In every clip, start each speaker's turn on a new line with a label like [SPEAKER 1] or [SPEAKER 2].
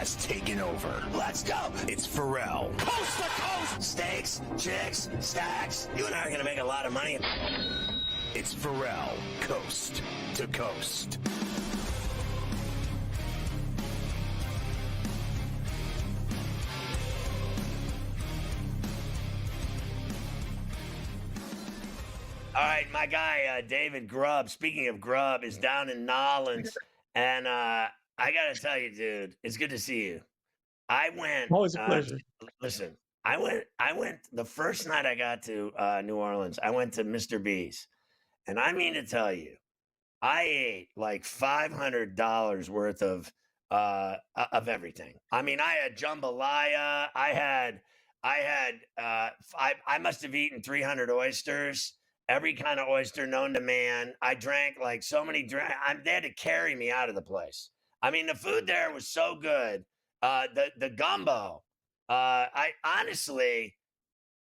[SPEAKER 1] has taken over. Let's go. It's Ferrall. Coast to coast. Steaks, chicks, stacks. You and I are going to make a lot of money. It's Ferrall, coast to coast. All right, my guy, David Grubb, speaking of Grubb, is down in Nolens. And I got to tell you, dude, it's good to see you. I went,
[SPEAKER 2] Always a pleasure.
[SPEAKER 1] listen, I went the first night I got to New Orleans, I went to Mr. B's. And I mean to tell you, I ate like $500 worth of everything. I mean, I had jambalaya. I must have eaten 300 oysters, every kind of oyster known to man. I drank like so many they had to carry me out of the place. I mean, the food there was so good. The gumbo. I honestly,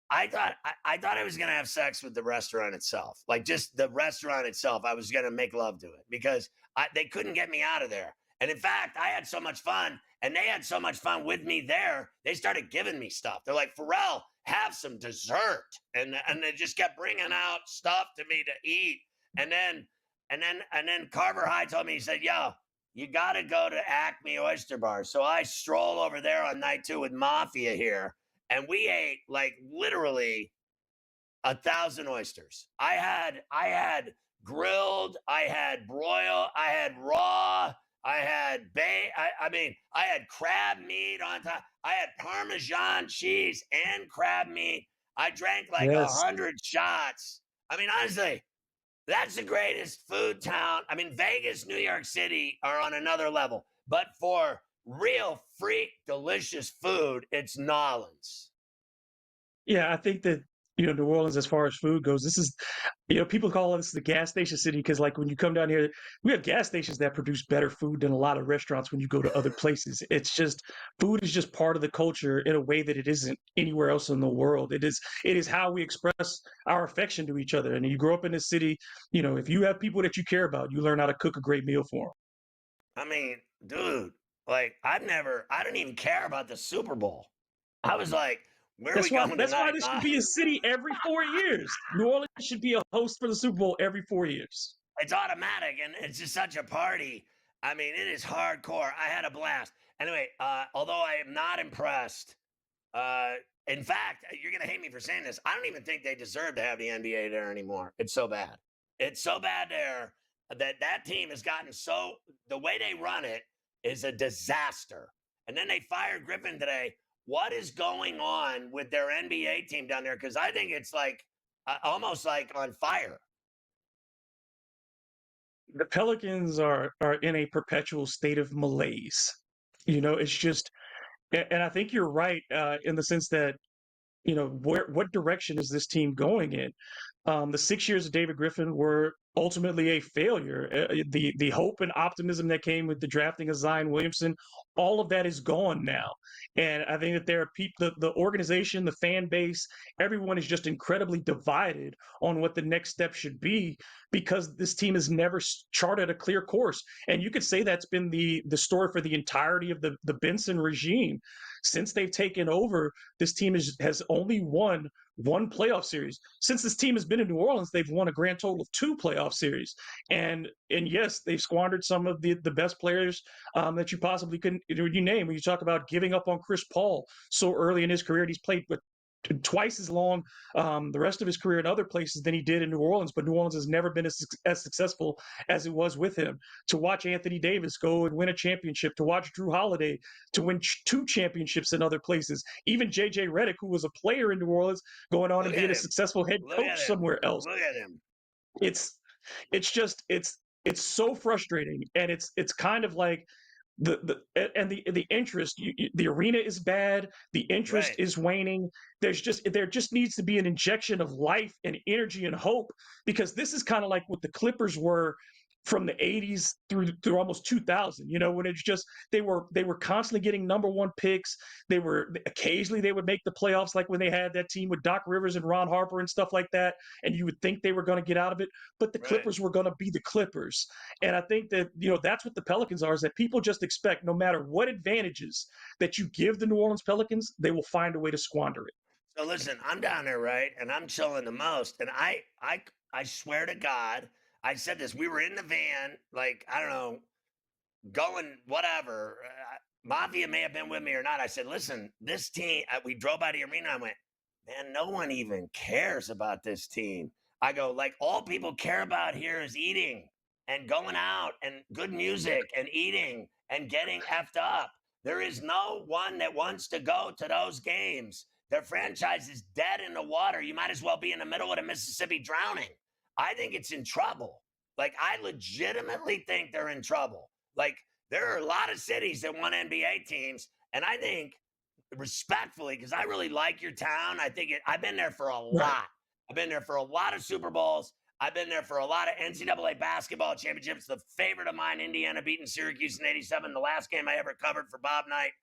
[SPEAKER 1] I thought I was gonna have sex with the restaurant itself, like just the restaurant itself. I was gonna make love to it because they couldn't get me out of there. And in fact, I had so much fun, and they had so much fun with me there. They started giving me stuff. They're like, "Ferrall, have some dessert," and they just kept bringing out stuff to me to eat. And then Carver High told me, he said, "Yo, you got to go to Acme Oyster Bar." So I stroll over there on night 2 with Mafia here. And we ate like literally 1,000 oysters. I had grilled, I had broiled, I had raw, I had I had crab meat on top. I had Parmesan cheese and crab meat. I drank like
[SPEAKER 2] Yes.
[SPEAKER 1] 100 shots. I mean, honestly, that's the greatest food town. I mean, Vegas, New York City are on another level. But for real freak delicious food, it's Nolens.
[SPEAKER 2] Yeah, I think that, New Orleans, as far as food goes, this is, people call this the gas station city because, like, when you come down here, we have gas stations that produce better food than a lot of restaurants when you go to other places. It's just, food is just part of the culture in a way that it isn't anywhere else in the world. It is how we express our affection to each other. And you grow up in this city, if you have people that you care about, you learn how to cook a great meal for them.
[SPEAKER 1] I mean, dude, like I didn't even care about the Super Bowl. I was like, where are we going
[SPEAKER 2] That's why
[SPEAKER 1] tonight?
[SPEAKER 2] this should be a city every 4 years. New Orleans should be a host for the Super Bowl every 4 years.
[SPEAKER 1] It's automatic, and it's just such a party. I mean, it is hardcore. I had a blast. Anyway, although I am not impressed, uh, in fact, you're gonna hate me for saying this. I don't even think they deserve to have the NBA there anymore. It's so bad. It's so bad there that team has gotten so, the way they run it is a disaster. And then they fired Griffin today. What is going on with their NBA team down there? Because I think it's like almost like on fire.
[SPEAKER 2] The Pelicans are in a perpetual state of malaise. It's just, and I think you're right in the sense that what direction is this team going in? The 6 years of David Griffin were ultimately a failure. The hope and optimism that came with the drafting of Zion Williamson, all of that is gone now. And I think that there are people, the organization, the fan base, everyone is just incredibly divided on what the next step should be because this team has never charted a clear course. And you could say that's been the story for the entirety of the Benson regime. Since they've taken over, this team has only won one playoff series. Since this team has been in New Orleans, they've won a grand total of 2 playoff series. And yes, they've squandered some of the best players that you possibly couldn't you name. When you talk about giving up on Chris Paul so early in his career, he's played with twice as long the rest of his career in other places than he did in New Orleans, but New Orleans has never been as successful as it was with him. To watch Anthony Davis go and win a championship, to watch Drew Holiday to win 2 championships in other places, even J.J. Redick, who was a player in New Orleans, going on and being a successful head coach somewhere else.
[SPEAKER 1] Look at him.
[SPEAKER 2] It's so frustrating, and it's kind of like the interest, the arena is bad, the interest is waning. There just needs to be an injection of life and energy and hope, because this is kind of like what the Clippers were from the 80s through almost 2000, when it's just they were constantly getting number one picks. They were occasionally they would make the playoffs, like when they had that team with Doc Rivers and Ron Harper and stuff like that, and you would think they were going to get out of it, but the
[SPEAKER 1] Right.
[SPEAKER 2] Clippers were going to be the Clippers. And I think that that's what the Pelicans are, is that people just expect no matter what advantages that you give the New Orleans Pelicans, they will find a way to squander it.
[SPEAKER 1] So listen, I'm down there, right? And I'm chilling the most. And I swear to God, I said this. We were in the van, like, I don't know, going whatever. Mafia may have been with me or not. I said, listen, this team, we drove by the arena. I went, man, no one even cares about this team. I go, like, all people care about here is eating and going out and good music and eating and getting effed up. There is no one that wants to go to those games. Their franchise is dead in the water. You might as well be in the middle of the Mississippi drowning. I think it's in trouble. Like, I legitimately think they're in trouble. Like, there are a lot of cities that want NBA teams. And I think, respectfully, because I really like your town, I've been there for a
[SPEAKER 2] Right.
[SPEAKER 1] lot. I've been there for a lot of Super Bowls. I've been there for a lot of NCAA basketball championships. The favorite of mine, Indiana, beating Syracuse in '87, the last game I ever covered for Bob Knight.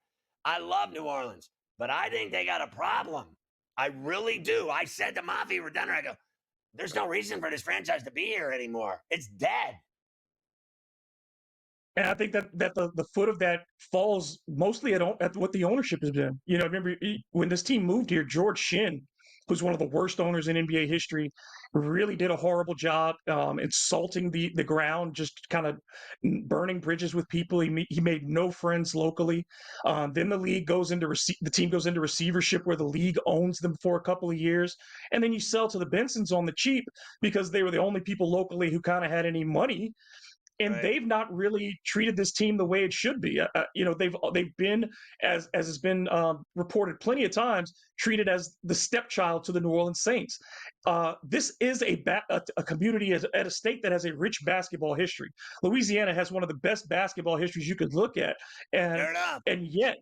[SPEAKER 1] I love New Orleans, but I think they got a problem. I really do. I said to Mafia Redunner, I go, there's no reason for this franchise to be here anymore. It's dead.
[SPEAKER 2] And I think that the foot of that falls mostly at what the ownership has been. I remember when this team moved here, George Shinn, who's one of the worst owners in NBA history, really did a horrible job insulting the ground, just kind of burning bridges with people. He made no friends locally. Then the team goes into receivership where the league owns them for a couple of years, and then you sell to the Bensons on the cheap because they were the only people locally who kind of had any money, and
[SPEAKER 1] Right.
[SPEAKER 2] they've not really treated this team the way it should be. They've been, as has been reported plenty of times, treated as the stepchild to the New Orleans Saints. This is a community at a state that has a rich basketball history. Louisiana has one of the best basketball histories you could look at, and
[SPEAKER 1] Fair enough.
[SPEAKER 2] and yet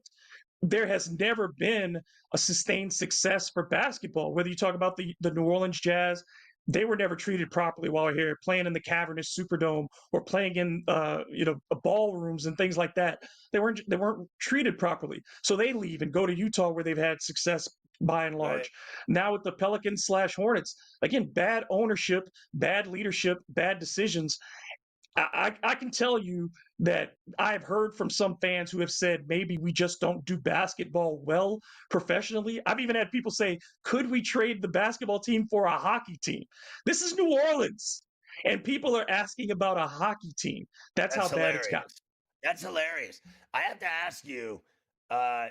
[SPEAKER 2] there has never been a sustained success for basketball. Whether you talk about the New Orleans Jazz, they were never treated properly while here, playing in the cavernous Superdome or playing in ballrooms and things like that. They weren't treated properly, so they leave and go to Utah, where they've had success by and
[SPEAKER 1] Right.
[SPEAKER 2] large. Now with the Pelicans/Hornets, again, bad ownership, bad leadership, bad decisions. I can tell you that I've heard from some fans who have said maybe we just don't do basketball well professionally. I've even had people say, could we trade the basketball team for a hockey team? This is New Orleans, and people are asking about a hockey team. That's how
[SPEAKER 1] That's
[SPEAKER 2] bad it's got.
[SPEAKER 1] hilarious. That's hilarious. I have to ask you,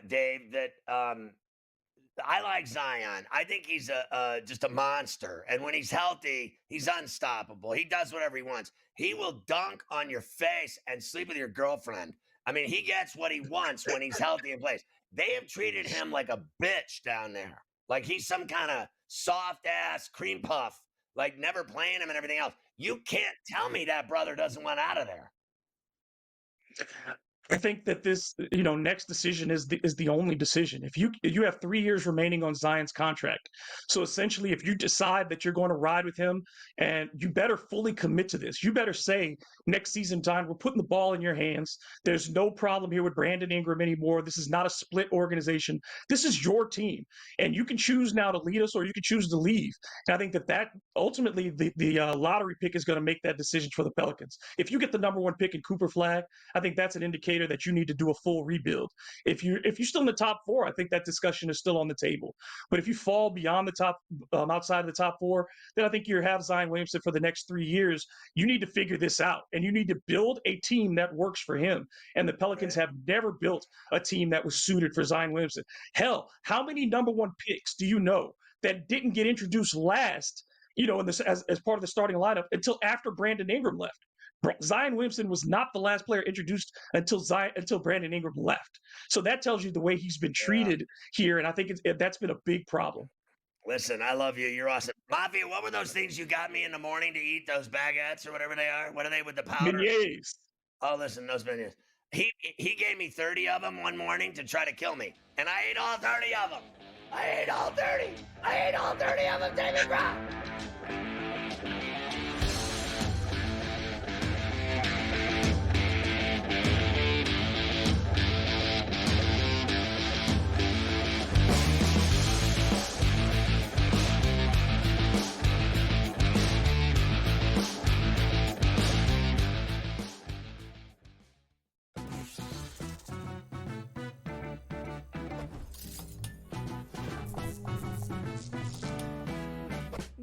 [SPEAKER 1] Dave, that I like Zion. I think he's just a monster, and when he's healthy, he's unstoppable. He does whatever he wants. He will dunk on your face and sleep with your girlfriend. I mean, he gets what he wants when he's healthy and plays. They have treated him like a bitch down there, like he's some kind of soft ass cream puff, like never playing him and everything else. You can't tell me that brother doesn't want out of there.
[SPEAKER 2] I think that this, next decision is the only decision. If you have 3 years remaining on Zion's contract, so essentially, if you decide that you're going to ride with him, and you better fully commit to this, you better say next season, Zion, we're putting the ball in your hands. There's no problem here with Brandon Ingram anymore. This is not a split organization. This is your team, and you can choose now to lead us, or you can choose to leave. And I think that ultimately the lottery pick is going to make that decision for the Pelicans. If you get the number one pick in Cooper Flag, I think that's an indicator that you need to do a full rebuild. If you're still in the top four, I think that discussion is still on the table. But if you fall beyond the top, outside of the top four, then I think you have Zion Williamson for the next 3 years. You need to figure this out, and you need to build a team that works for him. And the Pelicans
[SPEAKER 1] Right.
[SPEAKER 2] have never built a team that was suited for Zion Williamson. Hell, how many number one picks do you know that didn't get introduced last, in this as part of the starting lineup until after Brandon Ingram left? Zion Williamson was not the last player introduced until Brandon Ingram left. So that tells you the way he's been
[SPEAKER 1] Yeah.
[SPEAKER 2] treated here, and I think that's been a big problem.
[SPEAKER 1] Listen, I love you. You're awesome. Mafia, what were those things you got me in the morning to eat? Those baguettes or whatever they are? What are they with the powder?
[SPEAKER 2] Beignets.
[SPEAKER 1] Oh, listen, those menus. He gave me 30 of them one morning to try to kill me, and I ate all 30 of them. I ate all 30. I ate all 30 of them, David Brown.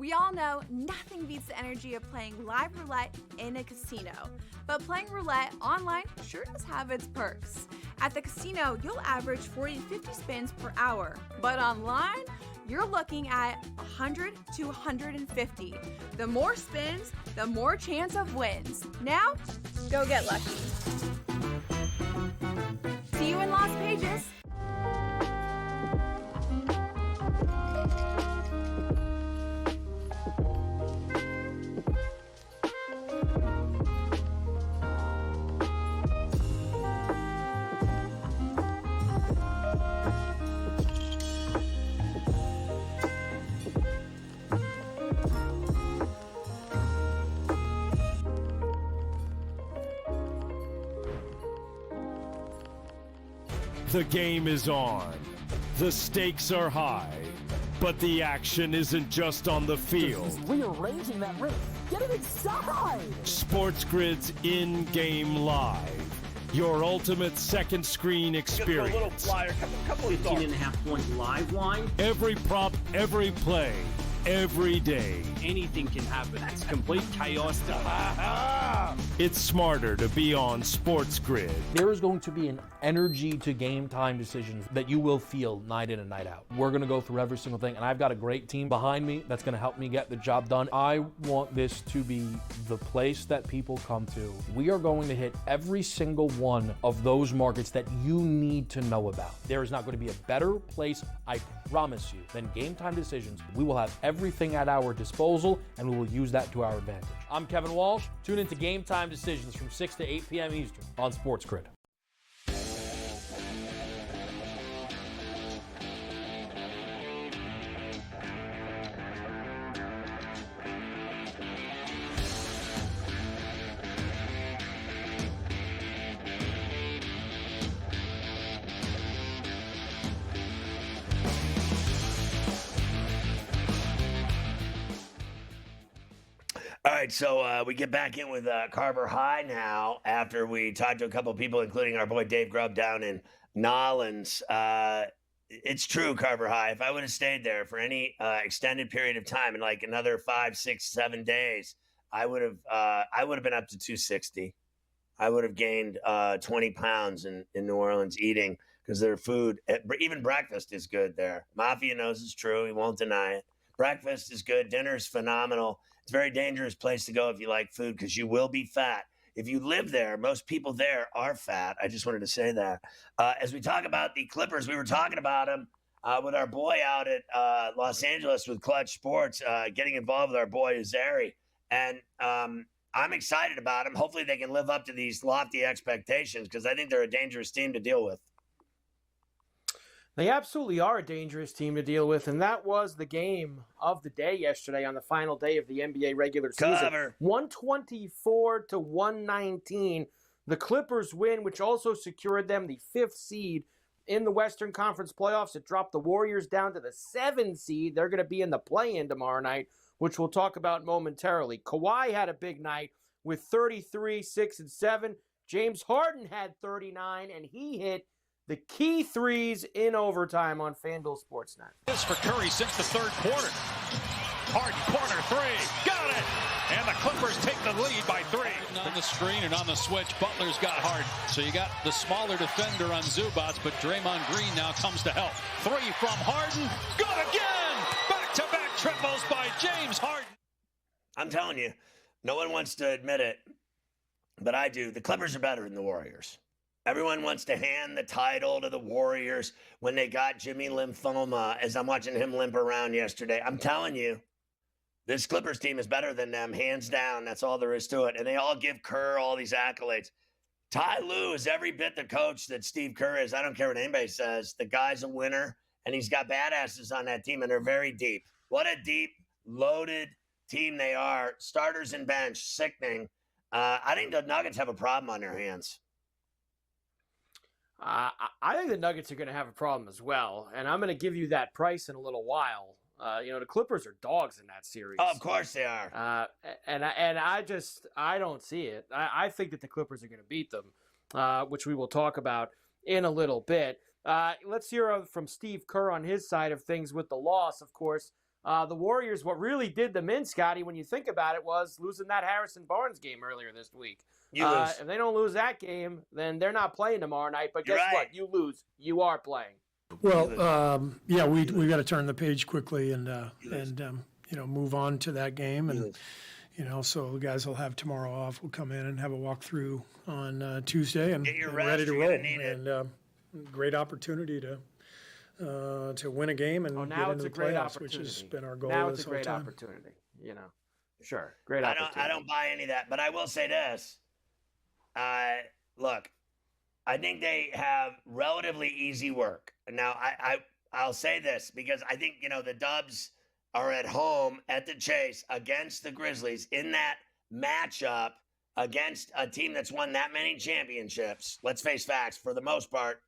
[SPEAKER 3] We all know nothing beats the energy of playing live roulette in a casino. But playing roulette online sure does have its perks. At the casino, you'll average 40 to 50 spins per hour. But online, you're looking at 100 to 150. The more spins, the more chance of wins. Now, go get lucky. See you in Las Vegas.
[SPEAKER 4] The game is on. The stakes are high. But the action isn't just on the field.
[SPEAKER 5] He's rearranging that ring. Get it inside!
[SPEAKER 4] SportsGrid's in-game live. Your ultimate second screen experience.
[SPEAKER 6] A little flyer, couple of
[SPEAKER 7] 15.5-point live line.
[SPEAKER 4] Every prop, every play, every day.
[SPEAKER 7] Anything can happen. It's complete chaos.
[SPEAKER 4] It's smarter to be on SportsGrid.
[SPEAKER 5] There is going to be an energy to game time decisions that you will feel night in and night out. We're going to go through every single thing, and I've got a great team behind me that's going to help me get the job done. I want this to be the place that people come to. We are going to hit every single one of those markets that you need to know about. There is not going to be a better place, I promise you, than Game Time Decisions. We will have everything at our disposal, and we will use that to our advantage. I'm Kevin Walsh. Tune into Game Time Decisions from 6 to 8 p.m. Eastern on SportsGrid.
[SPEAKER 1] All right, so we get back in with Carver High now after we talked to a couple of people, including our boy Dave Grubb down in Nollins. It's true, Carver High. If I would have stayed there for any extended period of time, in like another 5, 6, 7 days, I would have been up to 260. I would have gained 20 pounds in New Orleans eating because their food, even breakfast is good there. Mafia knows it's true. He won't deny it. Breakfast is good. Dinner is phenomenal. It's a very dangerous place to go if you like food because you will be fat. If you live there, most people there are fat. I just wanted to say that. As we talk about the Clippers, we were talking about them with our boy out at Los Angeles with Clutch Sports, getting involved with our boy Uzeri. And I'm excited about them. Hopefully they can live up to these lofty expectations because I think they're a dangerous team to deal with.
[SPEAKER 8] They absolutely are a dangerous team to deal with, and that was the game of the day yesterday on the final day of the NBA regular season. 124 to 119. The Clippers win, which also secured them the 5th seed in the Western Conference playoffs. It dropped the Warriors down to the 7th seed. They're going to be in the play-in tomorrow night, which we'll talk about momentarily. Kawhi had a big night with 33, 6, and 7. James Harden had 39, and he hit the key threes in overtime on FanDuel Sportsnet.
[SPEAKER 9] This for Curry since the third quarter. Harden, corner three. Got it! And the Clippers take the lead by 3. On the screen and on the switch, Butler's got Harden. So you got the smaller defender on Zubats, but Draymond Green now comes to help. 3 from Harden. Good again! Back-to-back triples by James Harden.
[SPEAKER 1] I'm telling you, no one wants to admit it, but I do. The Clippers are better than the Warriors. Everyone wants to hand the title to the Warriors when they got Jimmy Lymphoma, as I'm watching him limp around yesterday. I'm telling you, this Clippers team is better than them, hands down. That's all there is to it. And they all give Kerr all these accolades. Ty Lue is every bit the coach that Steve Kerr is. I don't care what anybody says. The guy's a winner, and he's got badasses on that team, and they're very deep. What a deep, loaded team they are. Starters and bench, sickening. I think the Nuggets have a problem on their hands.
[SPEAKER 8] I think the Nuggets are going to have a problem as well, and I'm going to give you that price in a little while. The Clippers are dogs in that series.
[SPEAKER 1] Oh, of course they are.
[SPEAKER 8] And I don't see it. I think that the Clippers are going to beat them, which we will talk about in a little bit. Let's hear from Steve Kerr on his side of things with the loss, of course, The Warriors, what really did them in, Scotty, when you think about it, was losing that Harrison Barnes game earlier this week. If they don't lose that game, then they're not playing tomorrow night. But guess what? You lose. You are playing.
[SPEAKER 6] Well, yeah, we got to turn the page quickly and move on to that game. And, so the guys will have tomorrow off. We'll come in and have a walkthrough on Tuesday and ready to roll. And great opportunity to win a game and get into the playoffs, which has been our goal this whole time.
[SPEAKER 8] Now it's a great opportunity, Sure, great opportunity.
[SPEAKER 1] I don't buy any of that, but I will say this. Look, I think they have relatively easy work. Now, I'll say this because I think, the Dubs are at home at the Chase against the Grizzlies in that matchup against a team that's won that many championships. Let's face facts, for the most part,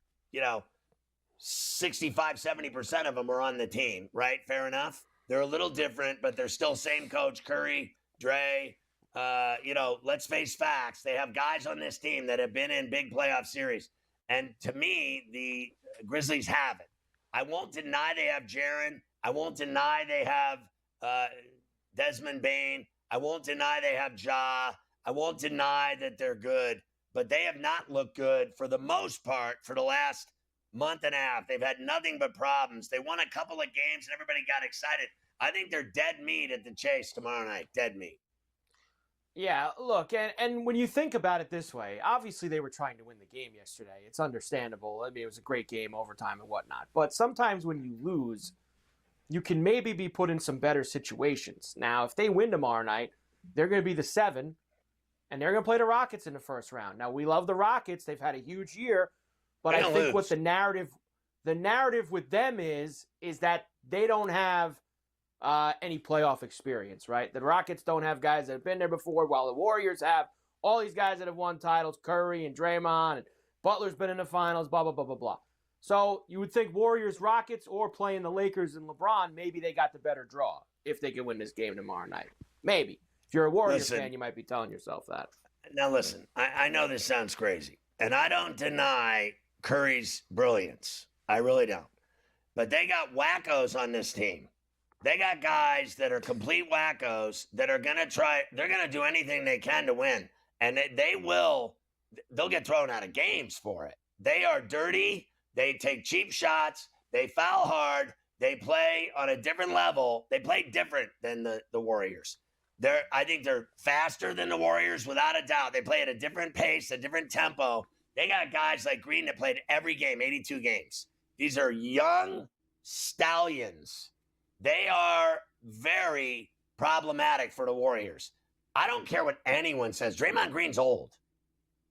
[SPEAKER 1] 65, 70% of them are on the team, right? Fair enough. They're a little different, but they're still same coach, Curry, Dre. Let's face facts. They have guys on this team that have been in big playoff series. And to me, the Grizzlies have it. I won't deny they have Jaren. I won't deny they have Desmond Bane. I won't deny they have Ja. I won't deny that they're good. But they have not looked good for the most part for the last month and a half. They've had nothing but problems. They won a couple of games and everybody got excited. I think they're dead meat at the Chase tomorrow night. Dead meat.
[SPEAKER 8] Yeah, look, and when you think about it this way, obviously they were trying to win the game yesterday. It's understandable. I mean, it was a great game, overtime and whatnot. But sometimes when you lose, you can maybe be put in some better situations. Now, if they win tomorrow night, they're going to be the 7, and they're going to play the Rockets in the first round. Now, we love the Rockets. They've had a huge year. But I think what the narrative with them is that they don't have any playoff experience, right? The Rockets don't have guys that have been there before, while the Warriors have all these guys that have won titles, Curry and Draymond, and Butler's been in the finals, blah, blah, blah, blah, blah. So you would think Warriors, Rockets, or playing the Lakers and LeBron, maybe they got the better draw if they can win this game tomorrow night. Maybe. If you're a Warriors fan, you might be telling yourself that.
[SPEAKER 1] Now listen, I know this sounds crazy, and I don't deny Curry's brilliance. I really don't. But they got wackos on this team. They got guys that are complete wackos that are going to they're going to do anything they can to win. And they'll get thrown out of games for it. They are dirty. They take cheap shots. They foul hard. They play on a different level. They play different than the Warriors. I think they're faster than the Warriors without a doubt. They play at a different pace, a different tempo. They got guys like Green that played every game, 82 games. These are young stallions. They are very problematic for the Warriors. I don't care what anyone says. Draymond Green's old.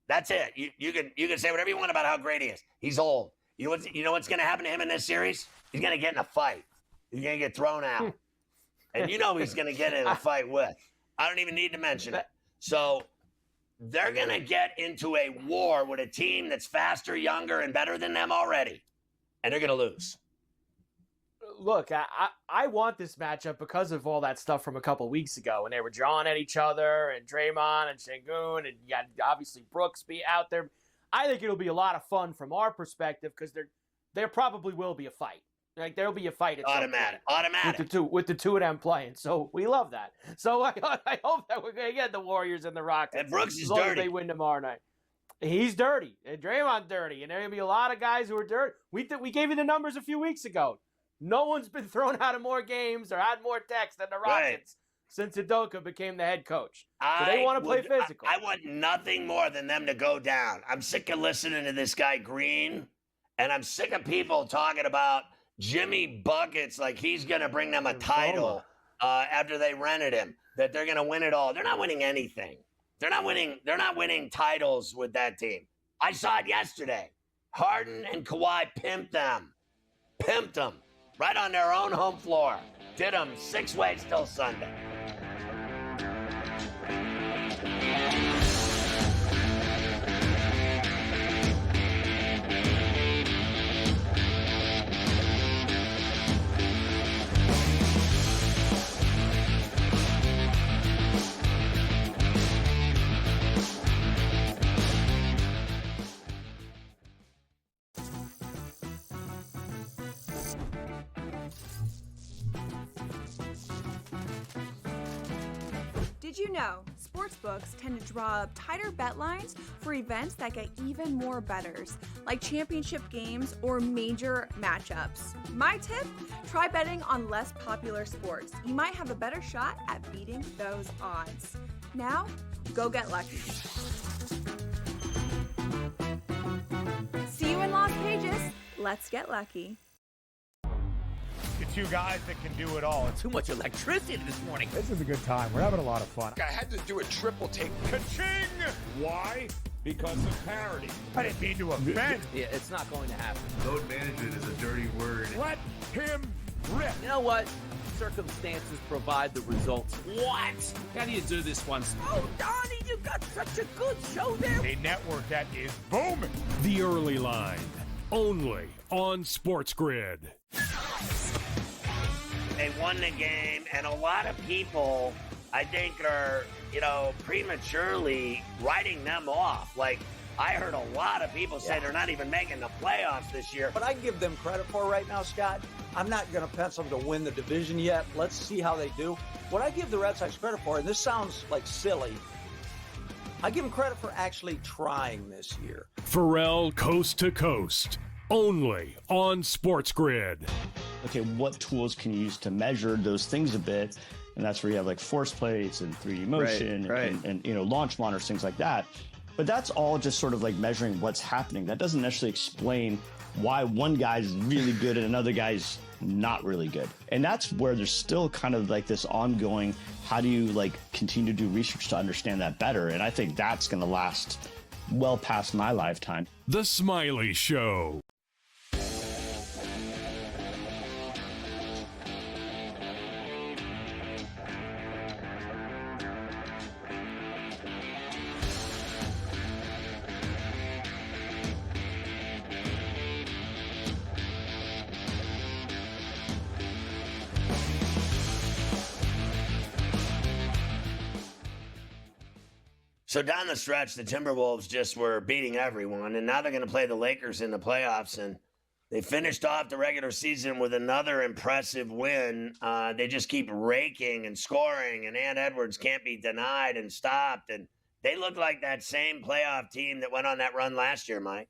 [SPEAKER 1] That's it. You can say whatever you want about how great he is. He's old. You know what's going to happen to him in this series? He's going to get in a fight. He's going to get thrown out. And you know he's going to get in a fight with. I don't even need to mention it. So they're going to get into a war with a team that's faster, younger, and better than them already. And they're going to lose.
[SPEAKER 8] Look, I want this matchup because of all that stuff from a couple weeks ago when they were jawing at each other and Draymond and Şengün, and you had obviously Brooks be out there. I think it'll be a lot of fun from our perspective because there probably will be a fight. Like there'll be a fight at
[SPEAKER 1] automatic
[SPEAKER 8] with the two of them playing. So we love that. So I hope that we're going to get the Warriors and the Rockets.
[SPEAKER 1] And Brooks is
[SPEAKER 8] as long
[SPEAKER 1] dirty.
[SPEAKER 8] As they win tomorrow night. He's dirty, and Draymond's dirty, and there are going to be a lot of guys who are dirty. We gave you the numbers a few weeks ago. No one's been thrown out of more games or had more texts than the Rockets since Udoka became the head coach. So they want to play physical.
[SPEAKER 1] I want nothing more than them to go down. I'm sick of listening to this guy Green, and I'm sick of people talking about Jimmy Buckets like he's going to bring them a title after they rented him, that they're going to win it all. They're not winning anything. They're not winning titles with that team. I saw it yesterday. Harden and Kawhi pimped them. Right on their own home floor. Did them 6 ways till Sunday.
[SPEAKER 3] Did you know sportsbooks tend to draw up tighter bet lines for events that get even more bettors, like championship games or major matchups? My tip? Try betting on less popular sports. You might have a better shot at beating those odds. Now, go get lucky. See you in Las Vegas. Let's get lucky.
[SPEAKER 10] The two guys that can do it all.
[SPEAKER 11] Too much electricity this morning.
[SPEAKER 10] This is a good time. We're having a lot of fun.
[SPEAKER 11] I had to do a triple take.
[SPEAKER 10] Ka-ching! Why? Because of parity. I didn't mean to offend.
[SPEAKER 11] Yeah, it's not going to happen.
[SPEAKER 12] Load management is a dirty word.
[SPEAKER 10] Let him rip.
[SPEAKER 11] You know what? Circumstances provide the results. What? How do you do this once? Oh, Donnie, you got such a good show there.
[SPEAKER 10] A network that is booming.
[SPEAKER 4] The Early Line, only on SportsGrid.
[SPEAKER 1] They won the game, and a lot of people, I think, are, prematurely writing them off. Like, I heard a lot of people say they're not even making the playoffs this year.
[SPEAKER 13] What I give them credit for right now, Scott, I'm not going to pencil them to win the division yet. Let's see how they do. What I give the Red Sox credit for, and this sounds like silly, I give them credit for actually trying this year.
[SPEAKER 4] Ferrall Coast to Coast, only on SportsGrid.
[SPEAKER 14] Okay, what tools can you use to measure those things a bit? And that's where you have like force plates and 3D motion and launch monitors, things like that. But that's all just sort of like measuring what's happening. That doesn't necessarily explain why one guy's really good and another guy's not really good. And that's where there's still kind of like this ongoing, how do you like continue to do research to understand that better? And I think that's going to last well past my lifetime.
[SPEAKER 4] The Smiley Show.
[SPEAKER 1] So down the stretch, the Timberwolves just were beating everyone, and now they're going to play the Lakers in the playoffs, and they finished off the regular season with another impressive win. They just keep raking and scoring, and Ant Edwards can't be denied and stopped, and they look like that same playoff team that went on that run last year, Mike.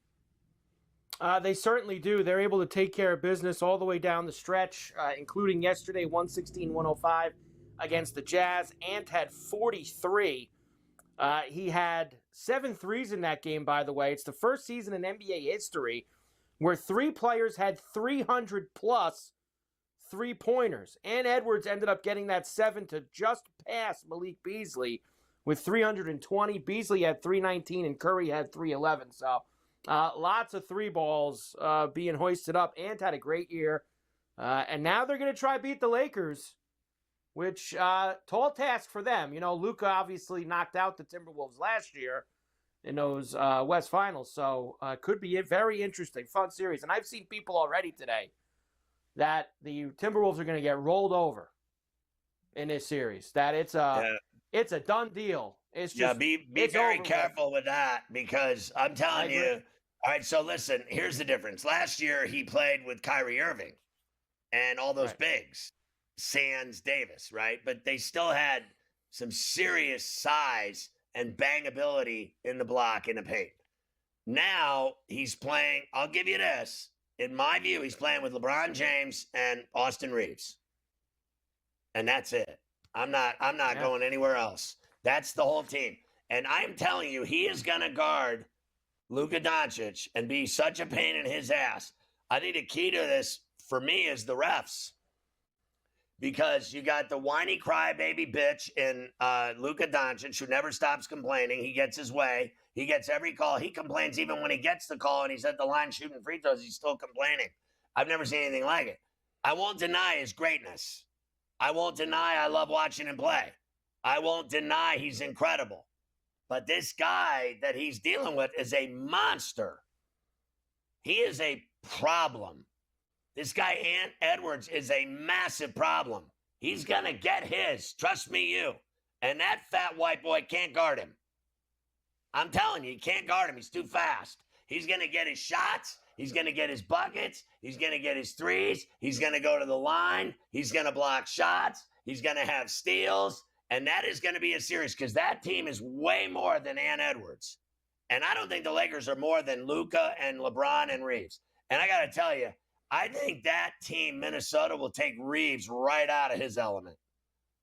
[SPEAKER 8] They certainly do. They're able to take care of business all the way down the stretch, including yesterday, 116-105 against the Jazz. Ant had 43. He had 7 threes in that game, by the way. It's the first season in NBA history where 3 players had 300-plus three-pointers. Ant Edwards ended up getting that 7 to just pass Malik Beasley with 320. Beasley had 319, and Curry had 311. So lots of 3 balls being hoisted up. Ant had a great year. And now they're going to try beat the Lakers, which, tall task for them. Luka obviously knocked out the Timberwolves last year in those West Finals, so could be a very interesting, fun series. And I've seen people already today that the Timberwolves are going to get rolled over in this series, that it's a done deal. It's just
[SPEAKER 1] be very careful with that, because I'm telling you. All right, so listen, here's the difference. Last year, he played with Kyrie Irving and all those bigs. Sans Davis, right? But they still had some serious size and bangability in the block, in the paint. Now he's playing, I'll give you this, in my view, he's playing with LeBron James and Austin Reeves. And that's it. I'm not going anywhere else. That's the whole team. And I'm telling you, he is going to guard Luka Doncic and be such a pain in his ass. I think the key to this, for me, is the refs. Because you got the whiny crybaby bitch in Luka Doncic, who never stops complaining. He gets his way. He gets every call. He complains even when he gets the call and he's at the line shooting free throws. He's still complaining. I've never seen anything like it. I won't deny his greatness. I won't deny I love watching him play. I won't deny he's incredible. But this guy that he's dealing with is a monster. He is a problem. This guy, Ant Edwards, is a massive problem. He's going to get his. Trust me, you. And that fat white boy can't guard him. I'm telling you, he can't guard him. He's too fast. He's going to get his shots. He's going to get his buckets. He's going to get his threes. He's going to go to the line. He's going to block shots. He's going to have steals. And that is going to be a series because that team is way more than Ann Edwards. And I don't think the Lakers are more than Luka and LeBron and Reeves. And I got to tell you, I think that team, Minnesota, will take Reeves right out of his element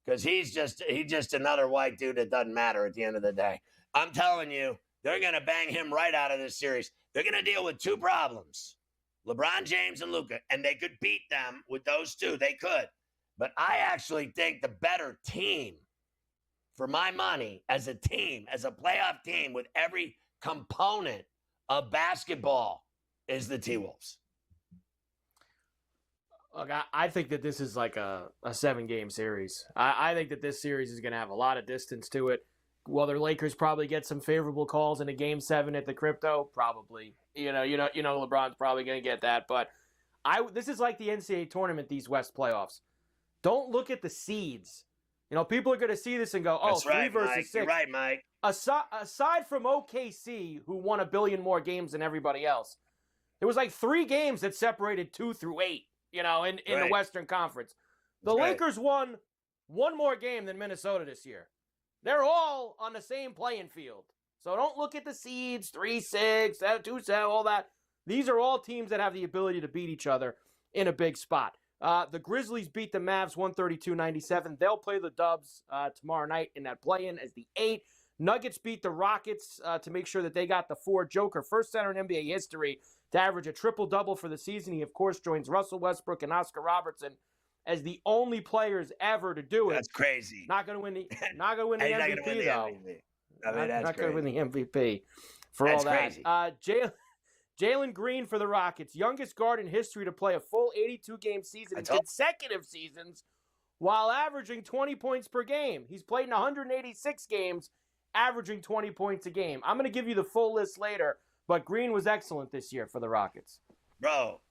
[SPEAKER 1] because he's just another white dude that doesn't matter at the end of the day. I'm telling you, they're going to bang him right out of this series. They're going to deal with two problems, LeBron James and Luka, and they could beat them with those two. They could. But I actually think the better team, for my money, as a team, as a playoff team with every component of basketball, is the T-Wolves.
[SPEAKER 8] Look, I think that this is like a 7-game series. I think that this series is going to have a lot of distance to it. Will the Lakers probably get some favorable calls in a Game 7 at the Crypto? Probably. You know, LeBron's probably going to get that. But this is like the NCAA tournament, these West playoffs. Don't look at the seeds. You know, people are going to see this and go, oh,
[SPEAKER 1] That's
[SPEAKER 8] 3
[SPEAKER 1] right,
[SPEAKER 8] versus
[SPEAKER 1] Mike.
[SPEAKER 8] 6.
[SPEAKER 1] You're right, Mike.
[SPEAKER 8] Aside from OKC, who won 1 billion more games than everybody else, there was like 3 games that separated 2 through 8, in the Western Conference. The Lakers won 1 more game than Minnesota this year. They're all on the same playing field. So don't look at the seeds, 3-6, 2-7, all that. These are all teams that have the ability to beat each other in a big spot. The Grizzlies beat the Mavs 132-97. They'll play the Dubs tomorrow night in that play-in as the 8. Nuggets beat the Rockets to make sure that they got the 4. Joker, first center in NBA history to average a triple-double for the season. He, of course, joins Russell Westbrook and Oscar Robertson as the only players ever to do it.
[SPEAKER 1] That's crazy.
[SPEAKER 8] Not going to win the MVP, though. Not going to win the MVP for all that.
[SPEAKER 1] Crazy.
[SPEAKER 8] Jalen Green for the Rockets, youngest guard in history to play a full 82-game season in consecutive seasons while averaging 20 points per game. He's played in 186 games, averaging 20 points a game. I'm going to give you the full list later, but Green was excellent this year for the Rockets.
[SPEAKER 1] Bro,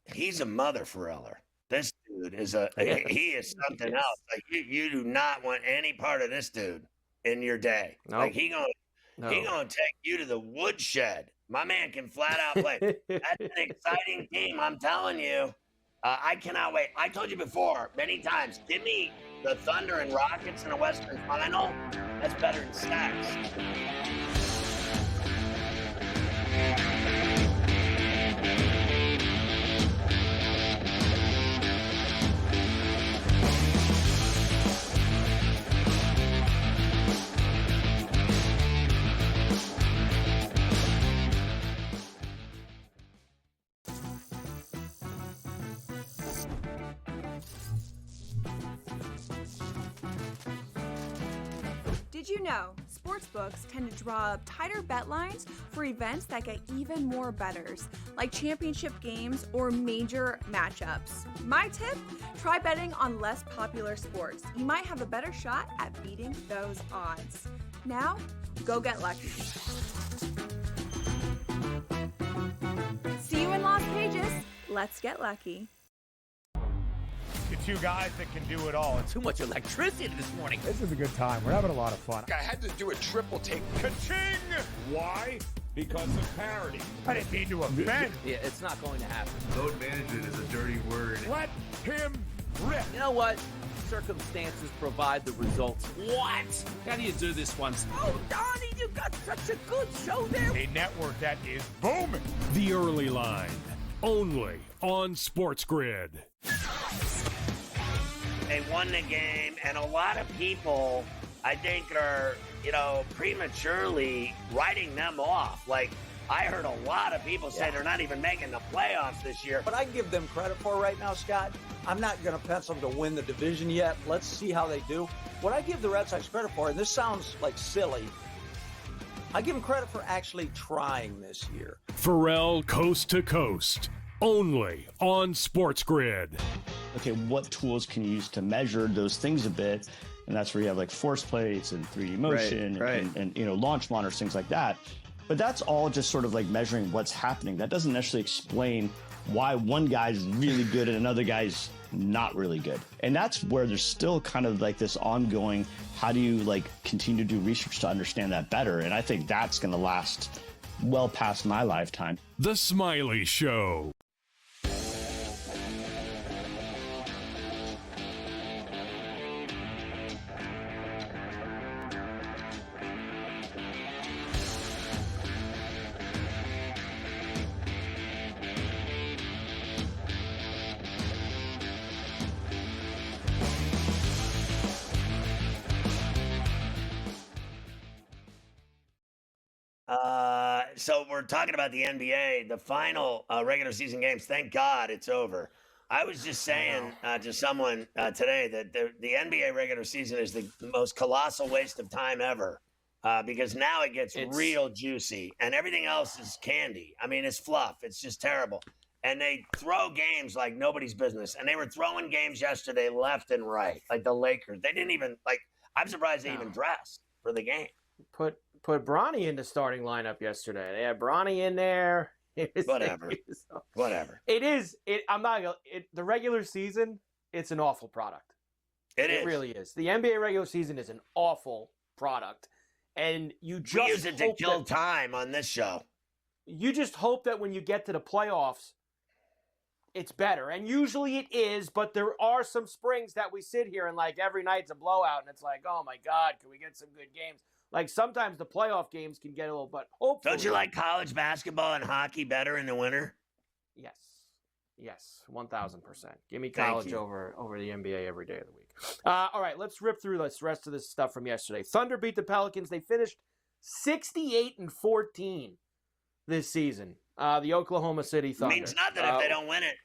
[SPEAKER 1] he's a mother Ferraller. This dude is he is something else. Like you do not want any part of this dude in your day.
[SPEAKER 8] Nope.
[SPEAKER 1] Like he gonna take you to the woodshed. My man can flat out play. That's an exciting team, I'm telling you. I cannot wait. I told you before many times, give me the Thunder and Rockets in a Western Final. That's better than stacks.
[SPEAKER 3] Did you know sportsbooks tend to draw up tighter bet lines for events that get even more bettors, like championship games or major matchups? My tip? Try betting on less popular sports. You might have a better shot at beating those odds. Now, go get lucky. See you in Las Vegas. Let's get lucky.
[SPEAKER 10] The 2 guys that can do it all.
[SPEAKER 11] Too much electricity this morning.
[SPEAKER 10] This is a good time. We're having a lot of fun.
[SPEAKER 11] I had to do a triple take.
[SPEAKER 10] Ka-ching! Why? Because of parity. I didn't mean to offend.
[SPEAKER 11] Yeah, it's not going to happen.
[SPEAKER 12] Load management is a dirty word.
[SPEAKER 10] Let him rip.
[SPEAKER 11] You know what? Circumstances provide the results. What? How do you do this once? Oh, Donnie, you got such a good show there.
[SPEAKER 10] A network that is booming.
[SPEAKER 4] The Early Line, only on SportsGrid.
[SPEAKER 1] They won the game, and a lot of people, I think, are, prematurely writing them off. Like, I heard a lot of people say they're not even making the playoffs this year.
[SPEAKER 13] What I give them credit for right now, Scott, I'm not going to pencil them to win the division yet. Let's see how they do. What I give the Red Sox credit for, and this sounds like silly, I give them credit for actually trying this year.
[SPEAKER 4] Ferrall Coast to Coast, only on SportsGrid.
[SPEAKER 14] Okay, what tools can you use to measure those things a bit? And that's where you have like force plates and 3D motion and launch monitors, things like that. But that's all just sort of like measuring what's happening. That doesn't necessarily explain why one guy's really good and another guy's not really good. And that's where there's still kind of like this ongoing, how do you like continue to do research to understand that better? And I think that's going to last well past my lifetime.
[SPEAKER 4] The Smiley Show.
[SPEAKER 1] we're talking about the NBA, the final regular season games. Thank God it's over. I was just saying to someone today that the NBA regular season is the most colossal waste of time ever because now it's real juicy and everything else is candy. I mean, it's fluff. It's just terrible. And they throw games like nobody's business. And they were throwing games yesterday left and right, like the Lakers. They didn't even I'm surprised they even dressed for the game.
[SPEAKER 8] Put Bronny in the starting lineup yesterday. They had Bronny in there.
[SPEAKER 1] Whatever.
[SPEAKER 8] It is. I'm not. The regular season. It's an awful product. It really is. The NBA regular season is an awful product, and we
[SPEAKER 1] use it to kill time on this show.
[SPEAKER 8] You just hope that when you get to the playoffs, it's better, and usually it is. But there are some springs that we sit here and every night's a blowout, and it's like, oh my God, can we get some good games? Sometimes the playoff games can get a little, but hopefully.
[SPEAKER 1] Don't you like college basketball and hockey better in the winter?
[SPEAKER 8] Yes, 1,000%. Give me college over the NBA every day of the week. All right, let's rip through the rest of this stuff from yesterday. Thunder beat the Pelicans. They finished 68-14 this season. The Oklahoma City Thunder.
[SPEAKER 1] Means nothing if they don't win it.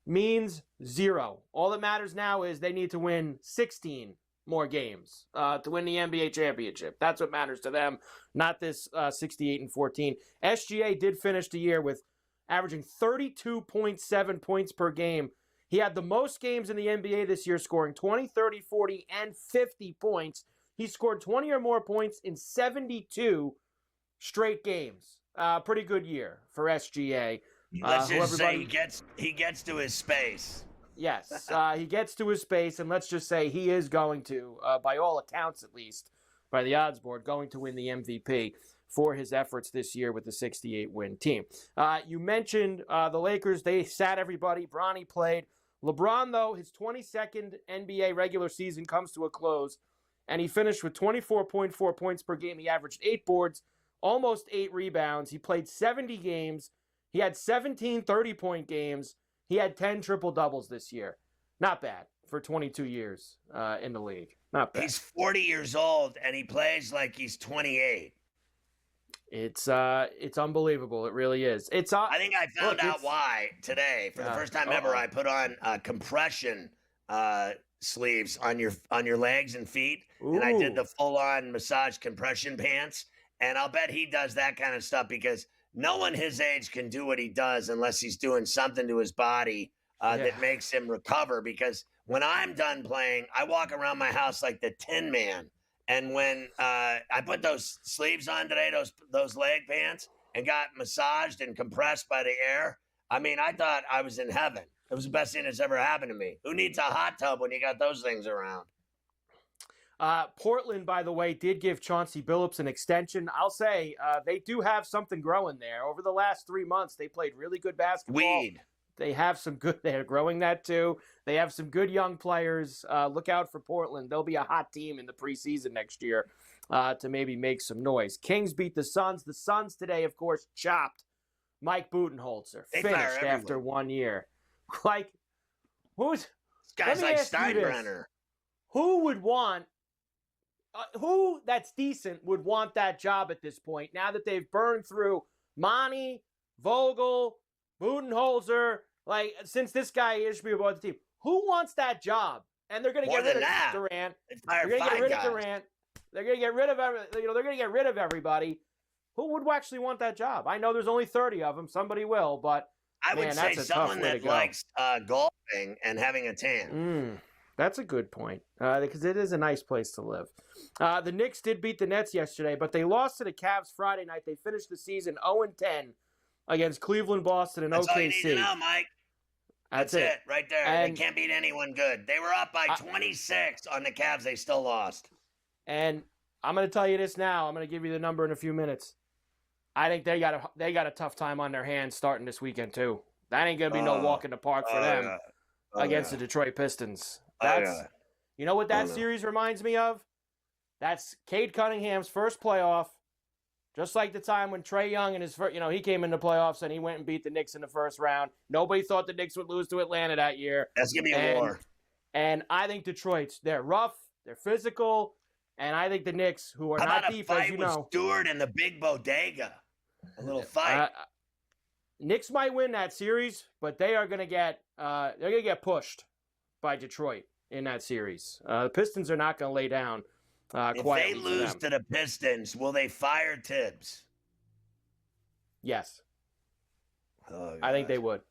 [SPEAKER 8] Means zero. All that matters now is they need to win 16 more games to win the NBA championship. That's what matters to them, not this 68-14. SGA did finish the year with averaging 32.7 points per game. He had the most games in the NBA this year, scoring 20, 30, 40, and 50 points. He scored 20 or more points in 72 straight games. Pretty good year for SGA.
[SPEAKER 1] Let's just say he gets to his space.
[SPEAKER 8] Yes, he gets to his space, and let's just say he is going to, by all accounts at least, by the odds board, going to win the MVP for his efforts this year with the 68-win team. You mentioned the Lakers. They sat everybody. Bronny played. LeBron, though, his 22nd NBA regular season comes to a close, and he finished with 24.4 points per game. He averaged 8 boards, almost 8 rebounds. He played 70 games. He had 17 30-point games. He had 10 triple-doubles this year. Not bad for 22 years in the league. Not bad.
[SPEAKER 1] He's 40 years old, and he plays like he's 28.
[SPEAKER 8] It's unbelievable. It really is.
[SPEAKER 1] I think I found out why today. For the first time ever, I put on compression sleeves on your legs and feet, and I did the full-on massage compression pants. And I'll bet he does that kind of stuff because no one his age can do what he does unless he's doing something to his body that makes him recover. Because when I'm done playing, I walk around my house like the Tin Man. And when I put those sleeves on today, those leg pants, and got massaged and compressed by the air, I mean, I thought I was in heaven. It was the best thing that's ever happened to me. Who needs a hot tub when you got those things around?
[SPEAKER 8] Portland, by the way, did give Chauncey Billups an extension. I'll say they do have something growing there. Over the last 3 months, they played really good basketball. They have some good. They're growing that too. They have some good young players. Look out for Portland. They'll be a hot team in the preseason next year to maybe make some noise. Kings beat the Suns. The Suns today, of course, chopped Mike Budenholzer. Finished after 1 year. Who's
[SPEAKER 1] guys like Steinbrenner?
[SPEAKER 8] Who would want? Who that's decent would want that job at this point? Now that they've burned through Monty, Vogel, Budenholzer, since this guy is about the team, who wants that job? And they're going to get rid of Durant. They're going to get rid of Durant. They're going to get rid of they're going to get rid of everybody. Who would actually want that job? I know there's only 30 of them. Somebody will, but
[SPEAKER 1] I would say someone that likes golfing and having a tan.
[SPEAKER 8] That's a good point because it is a nice place to live. The Knicks did beat the Nets yesterday, but they lost to the Cavs Friday night. They finished the season 0-10 against Cleveland, Boston, and OKC.
[SPEAKER 1] That's all you need to know, Mike. That's it right there.
[SPEAKER 8] And
[SPEAKER 1] they can't beat anyone good. They were up by 26 on the Cavs. They still lost.
[SPEAKER 8] And I'm going to tell you this now. I'm going to give you the number in a few minutes. I think they got a tough time on their hands starting this weekend too. That ain't going to be no walk in the park for them against the Detroit Pistons. You know what that series reminds me of? That's Cade Cunningham's first playoff. Just like the time when Trae Young and his first, he came into playoffs and he went and beat the Knicks in the first round. Nobody thought the Knicks would lose to Atlanta that year.
[SPEAKER 1] That's going to be a war.
[SPEAKER 8] And I think they're rough, they're physical, and I think the Knicks, who are not deep, as you know.
[SPEAKER 1] Stewart and the Big Bodega. A little fight.
[SPEAKER 8] Knicks might win that series, but they are going to get pushed by Detroit in that series. The Pistons are not going to lay down
[SPEAKER 1] if
[SPEAKER 8] quietly.
[SPEAKER 1] If they lose to the Pistons, will they fire Tibbs?
[SPEAKER 8] Yes.
[SPEAKER 1] Oh,
[SPEAKER 8] I think they would.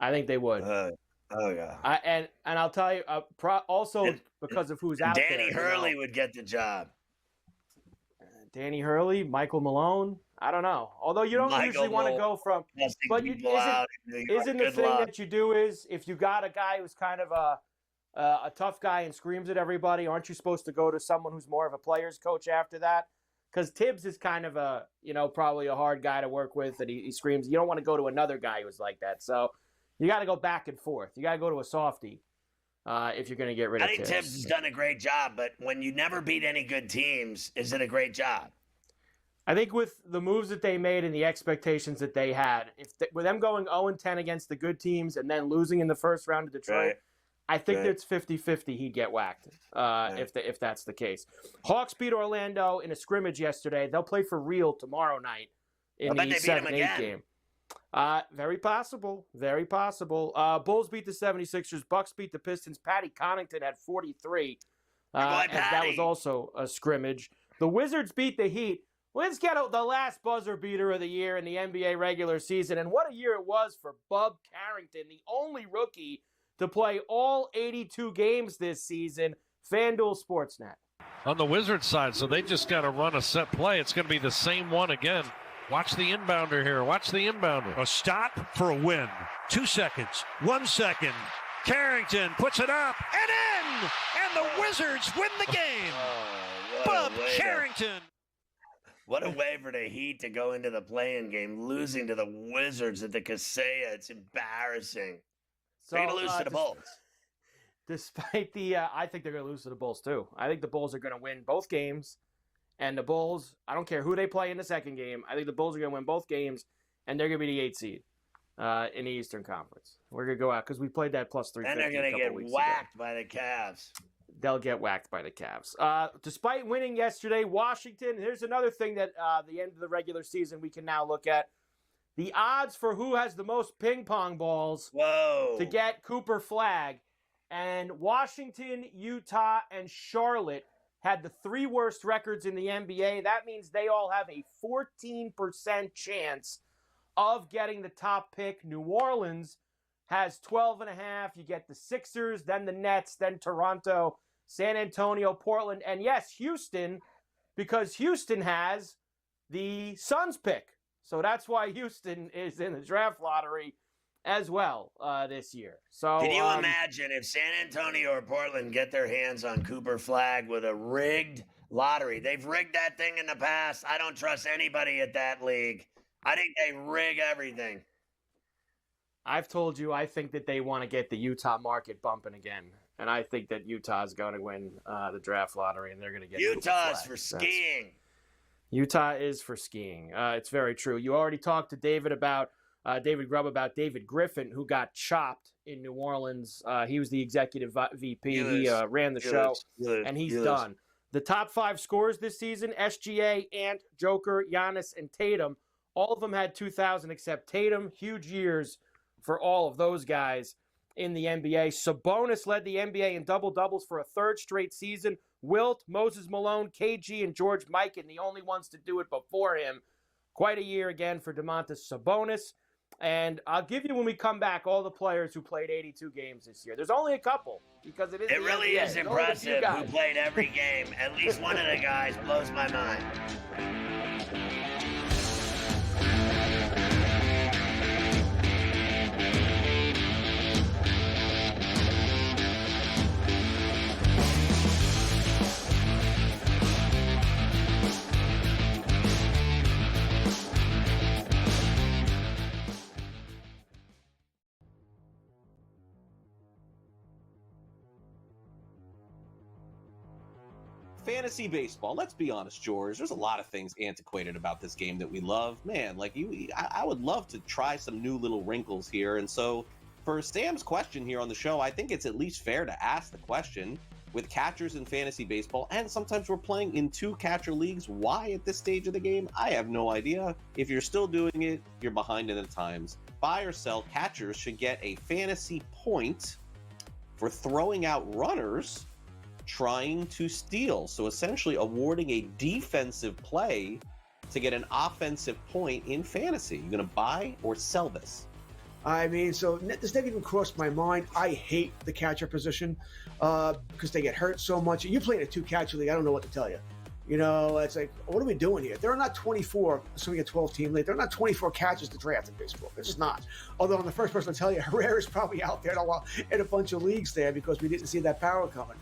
[SPEAKER 1] Oh yeah.
[SPEAKER 8] And I'll tell you, also because of who's out there.
[SPEAKER 1] Danny Hurley would get the job.
[SPEAKER 8] Danny Hurley, Michael Malone. I don't know. Although you don't usually want to go from, but isn't the thing that you do is if you got a guy who's kind of a tough guy and screams at everybody, aren't you supposed to go to someone who's more of a player's coach after that? Because Tibbs is kind of probably a hard guy to work with, and he screams. You don't want to go to another guy who's like that. So you got to go back and forth. You got to go to a softie if you're going to get rid of Tibbs.
[SPEAKER 1] I think Tibbs has done a great job, but when you never beat any good teams, is it a great job?
[SPEAKER 8] I think with the moves that they made and the expectations that they had, with them going 0-10 against the good teams and then losing in the first round to Detroit, right. I think it's 50-50 he'd get whacked if that's the case. Hawks beat Orlando in a scrimmage yesterday. They'll play for real tomorrow night in the 7-8 game. Very possible. Very possible. Bulls beat the 76ers. Bucks beat the Pistons. Patty Connaughton had 43. That was also a scrimmage. The Wizards beat the Heat. Let's get the last buzzer beater of the year in the NBA regular season. And what a year it was for Bub Carrington, the only rookie to play all 82 games this season. FanDuel Sportsnet.
[SPEAKER 15] On the Wizards side, so they just got to run a set play. It's going to be the same one again. Watch the inbounder here. Watch the inbounder.
[SPEAKER 10] A stop for a win. 2 seconds. 1 second. Carrington puts it up and in! And the Wizards win the game. Bub Carrington.
[SPEAKER 1] What a way for the Heat to go into the play-in game, losing to the Wizards at the Kaseya. It's embarrassing. They're going to lose to the Bulls.
[SPEAKER 8] Despite I think they're going to lose to the Bulls too. I think the Bulls are going to win both games. And the Bulls, I don't care who they play in the second game. I think the Bulls are going to win both games, and they're going to be the 8th seed in the Eastern Conference. We're going to go out because we played that plus 350
[SPEAKER 1] and they're going to get whacked by the Cavs.
[SPEAKER 8] They'll get whacked by the Cavs. Despite winning yesterday, Washington, here's another thing that the end of the regular season we can now look at. The odds for who has the most ping pong balls to get Cooper Flag. And Washington, Utah, and Charlotte had the 3 worst records in the NBA. That means they all have a 14% chance of getting the top pick. New Orleans has 12.5. You get the Sixers, then the Nets, then Toronto, San Antonio, Portland, and yes, Houston, because Houston has the Suns pick. So that's why Houston is in the draft lottery as well this year. So
[SPEAKER 1] can you imagine if San Antonio or Portland get their hands on Cooper Flag with a rigged lottery? They've rigged that thing in the past. I don't trust anybody at that league. I think they rig everything.
[SPEAKER 8] I've told you I think that they want to get the Utah market bumping again. And I think that Utah is going to win the draft lottery, and they're going to get
[SPEAKER 1] Utah's for skiing.
[SPEAKER 8] Utah is for skiing. It's very true. You already talked to David Grubb about David Griffin, who got chopped in New Orleans. He was the executive VP. He ran the show, and he's done. The top 5 scorers this season, SGA, Ant, Joker, Giannis, and Tatum, all of them had 2,000 except Tatum. Huge years for all of those guys in the NBA. Sabonis led the NBA in double-doubles for a 3rd straight season. Wilt, Moses Malone, KG, and George Mikan, the only ones to do it before him. Quite a year again for Domantas Sabonis. And I'll give you, when we come back, all the players who played 82 games this year. There's only a couple, because it is
[SPEAKER 1] It really
[SPEAKER 8] NBA.
[SPEAKER 1] is impressive who played every game. At least one of the guys blows my mind.
[SPEAKER 16] Fantasy baseball. Let's be honest, George. There's a lot of things antiquated about this game that we love. Man, like I would love to try some new little wrinkles here. And so for Sam's question here on the show, I think it's at least fair to ask the question, with catchers in fantasy baseball, and sometimes we're playing in 2 catcher leagues. Why at this stage of the game? I have no idea. If you're still doing it, you're behind in the times. Buy or sell, catchers should get a fantasy point for throwing out runners trying to steal. So essentially awarding a defensive play to get an offensive point in fantasy. You're going to buy or sell this?
[SPEAKER 17] I mean, so this never even crossed my mind. I hate the catcher position because they get hurt so much. You play in a 2-catcher league, I don't know what to tell you. You know, it's like, what are we doing here? There are not 24, assuming a 12-team league, there are not 24 catchers to draft in baseball. There's just not. Although I'm the first person to tell you, Herrera's probably out there in a bunch of leagues there because we didn't see that power coming.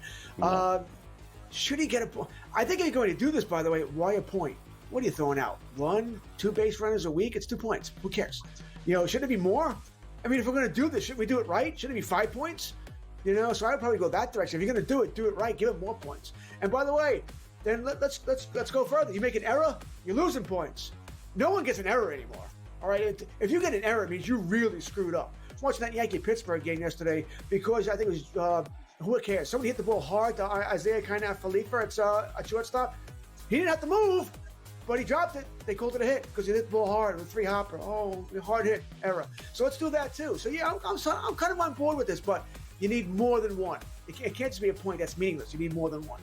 [SPEAKER 17] Should he get a point? I think if you're going to do this, by the way, why a point? What are you throwing out? 1, 2 base runners a week? It's 2 points. Who cares? You know, shouldn't it be more? I mean, if we're going to do this, should we do it right? Shouldn't it be 5 points? You know, so I would probably go that direction. If you're going to do it right. Give it more points. And by the way, then let's go further. You make an error, you're losing points. No one gets an error anymore. All right, if you get an error, it means you really screwed up. I was watching that Yankee-Pittsburgh game yesterday because I think it was who cares? Somebody hit the ball hard to Isaiah Felifa at shortstop. He didn't have to move, but he dropped it. They called it a hit because he hit the ball hard with 3-hopper. Oh, hard hit, error. So let's do that too. So yeah, I'm kind of on board with this, but you need more than one. It can't just be a point that's meaningless. You need more than one.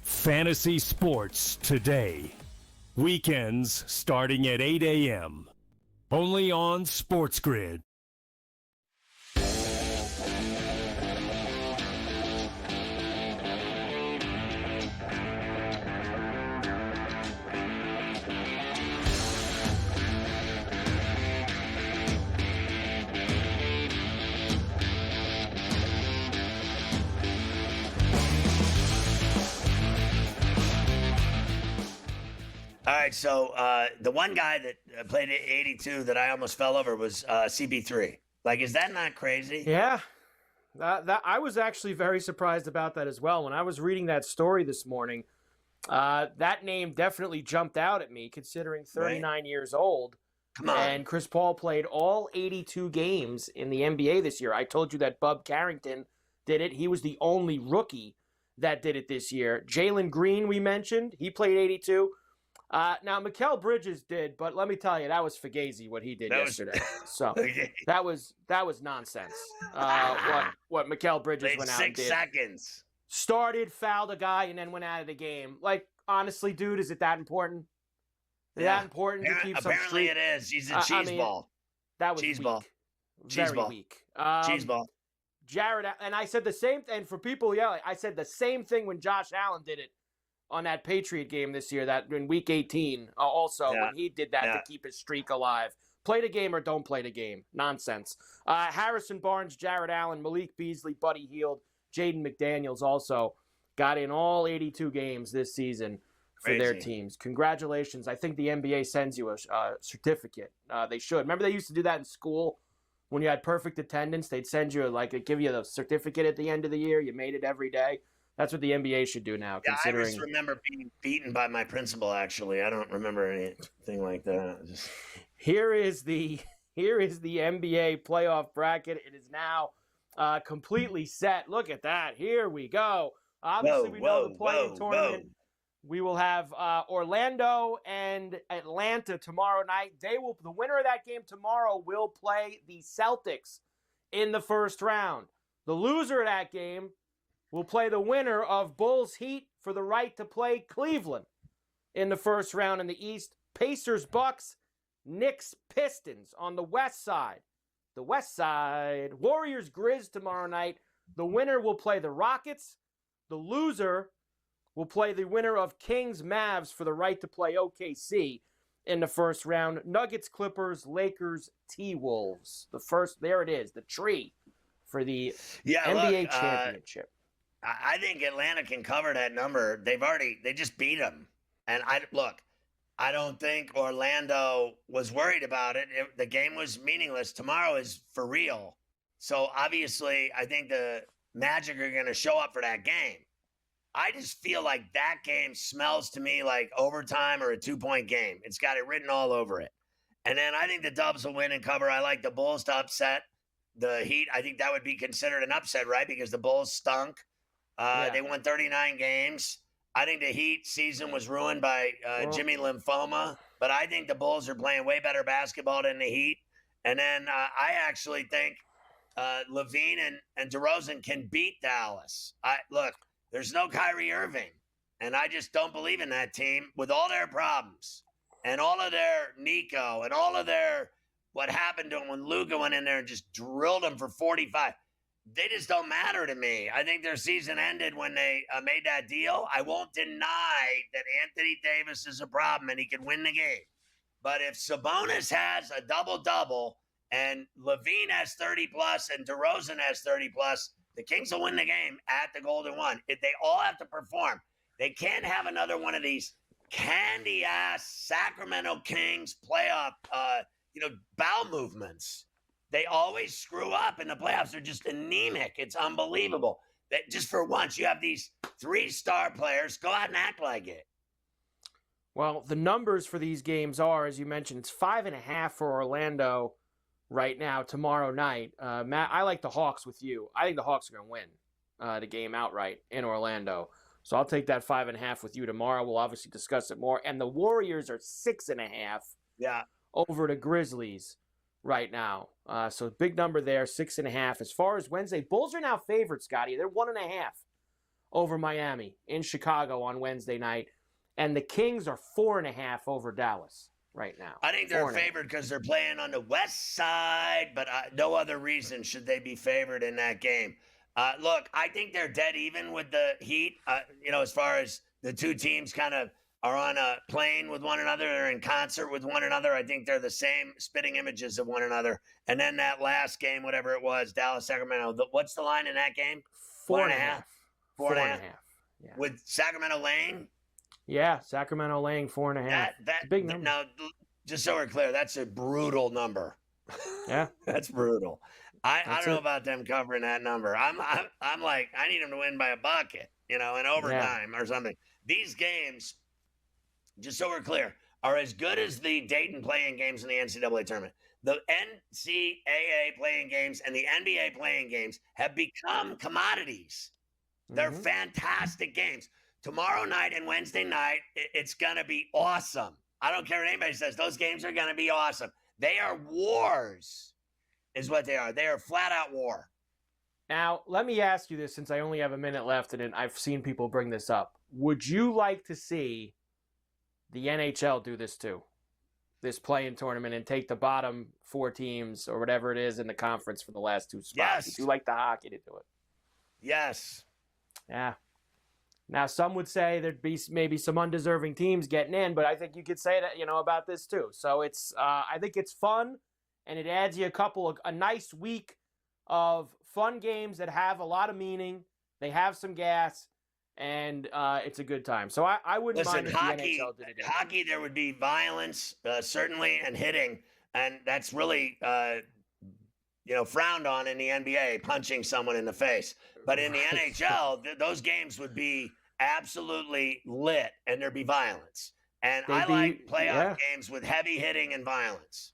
[SPEAKER 4] Fantasy Sports Today. Weekends starting at 8 a.m. Only on SportsGrid.
[SPEAKER 1] All right, so the one guy that played 82 that I almost fell over was CB3. Like, is that not crazy?
[SPEAKER 8] Yeah, that I was actually very surprised about that as well. When I was reading that story this morning, that name definitely jumped out at me, considering 39 years old.
[SPEAKER 1] Come on.
[SPEAKER 8] And Chris Paul played all 82 games in the NBA this year. I told you that Bub Carrington did it. He was the only rookie that did it this year. Jalen Green, we mentioned, he played 82. Now, Mikal Bridges did, but let me tell you, that was Fugazi what he did yesterday. So that was nonsense. What Mikal Bridges went out and did.
[SPEAKER 1] 6 seconds.
[SPEAKER 8] Started, fouled a guy, and then went out of the game. Like, honestly, dude, is it that important? That important to keep some streak?
[SPEAKER 1] Apparently it is. He's a cheese ball.
[SPEAKER 8] That was
[SPEAKER 1] cheese
[SPEAKER 8] weak.
[SPEAKER 1] ball.
[SPEAKER 8] Very weak.
[SPEAKER 1] Cheese ball.
[SPEAKER 8] Jared, and I said the same thing for people yelling. I said the same thing when Josh Allen did it on that Patriot game this year, that in Week 18, when he did that to keep his streak alive. Play the game or don't play the game. Nonsense. Harrison Barnes, Jared Allen, Malik Beasley, Buddy Hield, Jaden McDaniels also got in all 82 games this season for their teams. Congratulations. I think the NBA sends you a certificate. They should. Remember they used to do that in school when you had perfect attendance? They'd send you, give you the certificate at the end of the year. You made it every day. That's what the NBA should do now.
[SPEAKER 1] Yeah,
[SPEAKER 8] considering...
[SPEAKER 1] I just remember being beaten by my principal, actually. I don't remember anything like that.
[SPEAKER 8] Here is the NBA playoff bracket. It is now completely set. Look at that. Here we go. Obviously, we know the play-in tournament. We will have Orlando and Atlanta tomorrow night. The winner of that game tomorrow will play the Celtics in the first round. The loser of that game will play the winner of Bulls Heat for the right to play Cleveland in the first round in the East. Pacers Bucks, Knicks Pistons on the West side. The West side. Warriors Grizz tomorrow night. The winner will play the Rockets. The loser will play the winner of Kings Mavs for the right to play OKC in the first round. Nuggets Clippers, Lakers T-Wolves. There it is, the tree for the NBA championship.
[SPEAKER 1] I think Atlanta can cover that number. They just beat them. And I don't think Orlando was worried about it. The game was meaningless. Tomorrow is for real. So obviously, I think the Magic are going to show up for that game. I just feel like that game smells to me like overtime or a 2-point game. It's got it written all over it. And then I think the Dubs will win and cover. I like the Bulls to upset the Heat. I think that would be considered an upset, right? Because the Bulls stunk. They won 39 games. I think the Heat season was ruined by Jimmy lymphoma, but I think the Bulls are playing way better basketball than the Heat. And then I actually think Levine and DeRozan can beat Dallas. Look, there's no Kyrie Irving, and I just don't believe in that team with all their problems and all of their Nico and all of their what happened to him when Luka went in there and just drilled him for 45. They just don't matter to me. I think their season ended when they made that deal. I won't deny that Anthony Davis is a problem and he can win the game. But if Sabonis has a double-double and Levine has 30-plus and DeRozan has 30-plus, the Kings will win the game at the Golden One. They all have to perform. They can't have another one of these candy-ass Sacramento Kings playoff, bowel movements. They always screw up in the playoffs. They're just anemic. It's unbelievable. That just for once, you have these 3-star players. Go out and act like it.
[SPEAKER 8] Well, the numbers for these games are, as you mentioned, it's 5.5 for Orlando right now, tomorrow night. Matt, I like the Hawks with you. I think the Hawks are going to win the game outright in Orlando. So I'll take that 5.5 with you tomorrow. We'll obviously discuss it more. And the Warriors are 6.5 over the Grizzlies right now. So big number there, 6.5. As far as Wednesday, Bulls are now favored, Scotty. They're 1.5 over Miami in Chicago on Wednesday night. And the Kings are 4.5 over Dallas right now.
[SPEAKER 1] I think they're favored because they're playing on the west side, but no other reason should they be favored in that game. Look, I think they're dead even with the Heat, as far as the two teams kind of are on a plane with one another. They're in concert with one another. I think they're the same spitting images of one another. And then that last game, whatever it was, Dallas-Sacramento, what's the line in that game?
[SPEAKER 8] 4.5.
[SPEAKER 1] 4.5. Yeah. With Sacramento laying?
[SPEAKER 8] Yeah, Sacramento laying 4.5.
[SPEAKER 1] That
[SPEAKER 8] big number.
[SPEAKER 1] Now, just so we're clear, that's a brutal number.
[SPEAKER 8] Yeah.
[SPEAKER 1] That's brutal. I don't know about them covering that number. I'm like, I need them to win by a bucket, in overtime or something. These games, just so we're clear, are as good as the Dayton playing games in the NCAA tournament. The NCAA playing games and the NBA playing games have become commodities. They're fantastic games. Tomorrow night and Wednesday night, it's going to be awesome. I don't care what anybody says. Those games are going to be awesome. They are wars, is what they are. They are flat-out war.
[SPEAKER 8] Now, let me ask you this, since I only have a minute left, and I've seen people bring this up. Would you like to see the NHL do this too? This play-in tournament and take the bottom 4 teams or whatever it is in the conference for the last 2 spots?
[SPEAKER 1] Yes.
[SPEAKER 8] Would you like the hockey to do it?
[SPEAKER 1] Yes.
[SPEAKER 8] Yeah. Now, some would say there'd be maybe some undeserving teams getting in, but I think you could say that, about this too. So it's, I think it's fun, and it adds you a nice week of fun games that have a lot of meaning. They have some gas, and it's a good time. So I wouldn't mind if the NHL did it.
[SPEAKER 1] Hockey, there would be violence, certainly, and hitting, and that's really, frowned on in the NBA, punching someone in the face. But in the NHL, those games would be absolutely lit, and there'd be violence. And I like playoff games with heavy hitting and violence.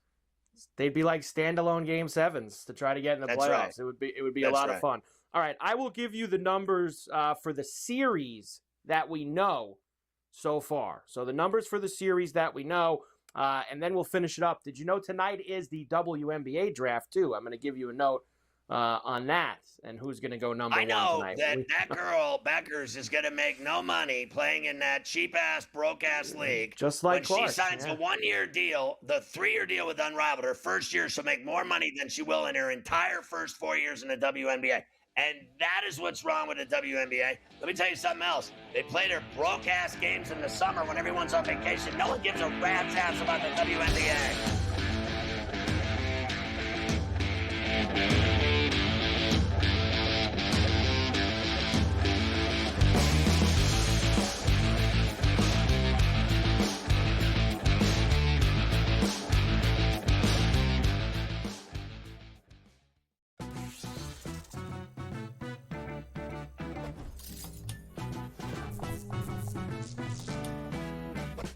[SPEAKER 8] They'd be like standalone Game 7s to try to get in the playoffs.
[SPEAKER 1] Right.
[SPEAKER 8] It would be a lot of fun. All right, I will give you the numbers for the series that we know so far. So the numbers for the series that we know, and then we'll finish it up. Did you know tonight is the WNBA draft, too? I'm going to give you a note on that and who's going to go number 1 tonight.
[SPEAKER 1] I know that girl, Beckers, is going to make no money playing in that cheap-ass, broke-ass league.
[SPEAKER 8] Just like
[SPEAKER 1] when
[SPEAKER 8] Clark,
[SPEAKER 1] she signs a 1-year deal, the 3-year deal with Unrivaled, her first year she'll make more money than she will in her entire first 4 years in the WNBA. And that is what's wrong with the WNBA. Let me tell you something else. They play their broke-ass games in the summer when everyone's on vacation. No one gives a rat's ass about the WNBA.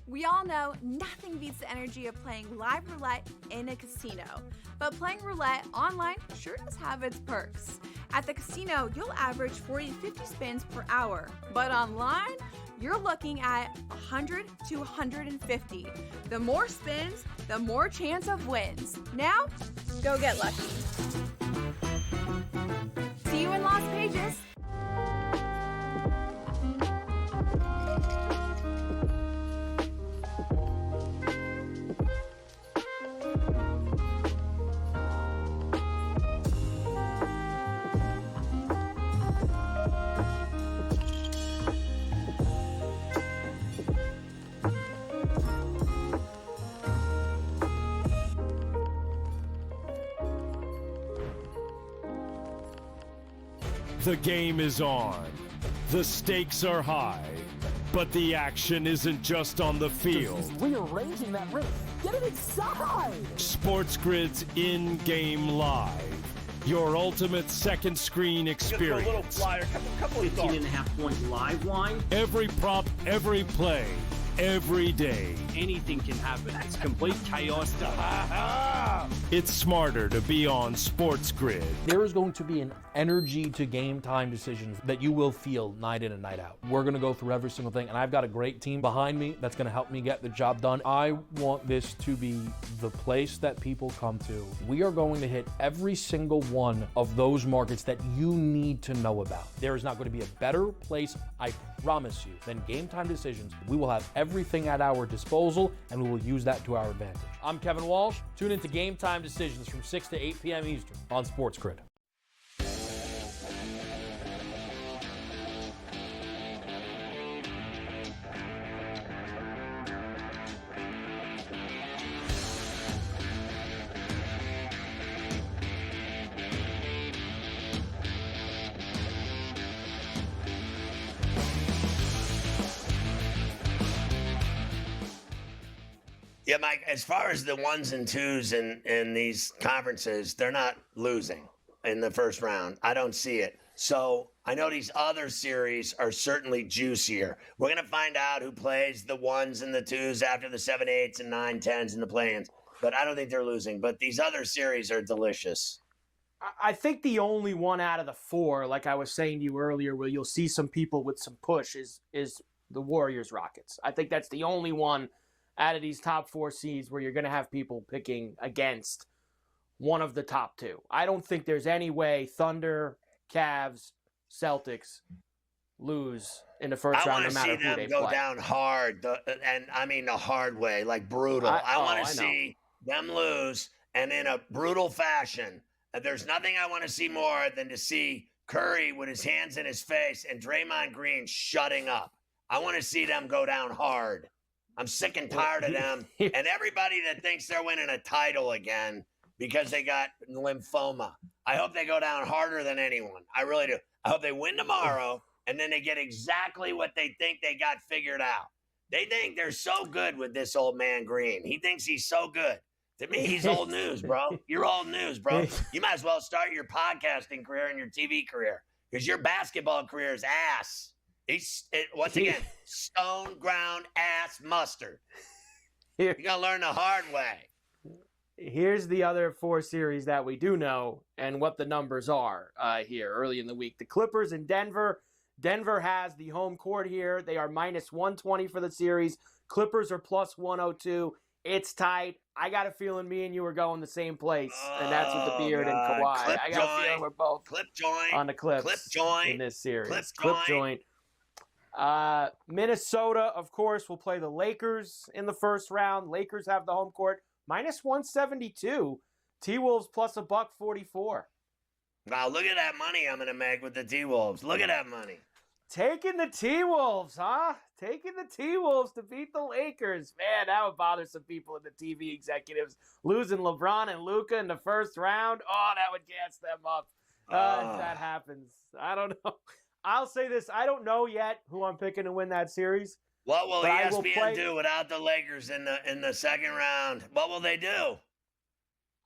[SPEAKER 3] We all know nothing beats the energy of playing live roulette in a casino. But playing roulette online sure does have its perks. At the casino, you'll average 40 to 50 spins per hour, but online, you're looking at 100 to 150. The more spins, the more chance of wins. Now, go get lucky. See you in Las Vegas.
[SPEAKER 4] The game is on. The stakes are high. But the action isn't just on the field.
[SPEAKER 18] Rearranging that rim. Get it inside!
[SPEAKER 4] SportsGrid's in-game live. Your ultimate second screen experience.
[SPEAKER 7] Just a little flyer, couple of 15.5-point live line.
[SPEAKER 4] Every prop, every play, every day.
[SPEAKER 7] Anything can happen. That's complete chaos.
[SPEAKER 4] It's smarter to be on SportsGrid.
[SPEAKER 5] There is going to be an energy to game time decisions that you will feel night in and night out. We're going to go through every single thing, and I've got a great team behind me that's going to help me get the job done. I want this to be the place that people come to. We are going to hit every single one of those markets that you need to know about. There is not going to be a better place, I promise you, than Game Time Decisions. We will have everything at our disposal, and we will use that to our advantage. I'm Kevin Walsh. Tune into Game Time Decisions from 6 to 8 p.m. Eastern on SportsGrid.
[SPEAKER 1] Yeah, Mike, as far as the ones and twos in these conferences, they're not losing in the first round. I don't see it. So I know these other series are certainly juicier. We're going to find out who plays the ones and the twos after the 7, 8s, and 9, 10s and the play-ins. But I don't think they're losing. But these other series are delicious.
[SPEAKER 8] I think the only one out of the four, like I was saying to you earlier, where you'll see some people with some push is the Warriors-Rockets. I think that's the only one out of these top four seeds where you're going to have people picking against one of the top two. I don't think there's any way Thunder, Cavs, Celtics lose in the first round no matter who they play. I want to see them go
[SPEAKER 1] down hard, and I mean the hard way, like brutal. I want to see them lose, and in a brutal fashion. There's nothing I want to see more than to see Curry with his hands in his face and Draymond Green shutting up. I want to see them go down hard. I'm sick and tired of them. And everybody that thinks they're winning a title again because they got lymphoma, I hope they go down harder than anyone. I really do. I hope they win tomorrow, and then they get exactly what they think they got figured out. They think they're so good with this old man Green. He thinks he's so good. To me, he's old news, bro. You're old news, bro. You might as well start your podcasting career and your TV career because your basketball career is ass. Once again, stone ground ass mustard. You gotta learn the hard way.
[SPEAKER 8] Here's the other four series that we do know and what the numbers are here early in the week. The Clippers in Denver. Denver has the home court here. They are minus 120 for the series. Clippers are plus 102. It's tight. I got a feeling me and you are going the same place, and that's with the Beard and Kawhi. I got a feeling we're both on the Clips in this series. Clip joint. Minnesota, of course, will play the Lakers in the first round. Lakers have the home court. Minus 172. T-Wolves plus $144.
[SPEAKER 1] Wow, look at that money I'm going to make with the T-Wolves. Look at that money.
[SPEAKER 8] Taking the T-Wolves, huh? Taking the T-Wolves to beat the Lakers. Man, that would bother some people in the TV executives. Losing LeBron and Luka in the first round. Oh, that would gas them up. If that happens. I don't know. I'll say this. I don't know yet who I'm picking to win that series.
[SPEAKER 1] What will ESPN do without the Lakers in the second round? What will they do?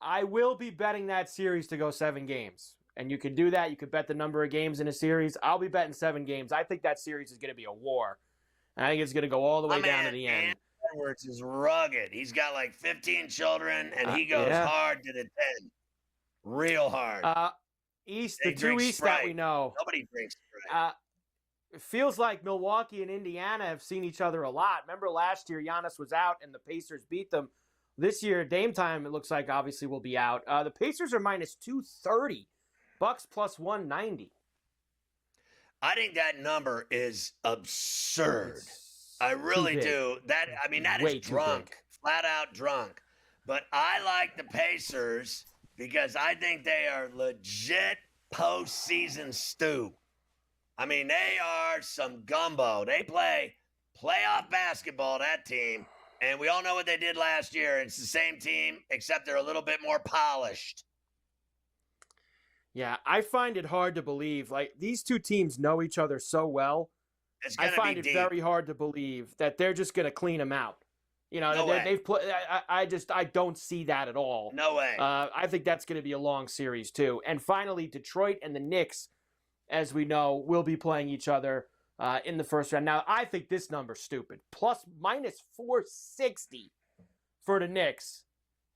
[SPEAKER 8] I will be betting that series to go 7 games. And you can do that. You could bet the number of games in a series. I'll be betting 7 games. I think that series is going to be a war. I think it's going to go all the way down to the end.
[SPEAKER 1] Edwards is rugged. He's got like 15 children, and he goes hard to the 10. Real hard.
[SPEAKER 8] East,
[SPEAKER 1] They
[SPEAKER 8] the two
[SPEAKER 1] drink
[SPEAKER 8] East
[SPEAKER 1] Sprite.
[SPEAKER 8] that we know.
[SPEAKER 1] Nobody drinks Sprite.
[SPEAKER 8] It feels like Milwaukee and Indiana have seen each other a lot. Remember last year, Giannis was out and the Pacers beat them. This year, Dame Time, it looks like obviously will be out. The Pacers are minus 230. Bucks plus 190.
[SPEAKER 1] I think that number is absurd. I really do. That is drunk, flat out drunk. But I like the Pacers because I think they are legit postseason stew. I mean, they are some gumbo. They play playoff basketball, that team. And we all know what they did last year. It's the same team, except they're a little bit more polished.
[SPEAKER 8] Yeah, I find it hard to believe. Like, these two teams know each other so well. I find it very hard to believe that they're just going to clean them out. You know, they've played. I don't see that at all.
[SPEAKER 1] No way.
[SPEAKER 8] I think that's going to be a long series too. And finally, Detroit and the Knicks, as we know, will be playing each other in the first round. Now, I think this number's stupid. Minus 460 for the Knicks.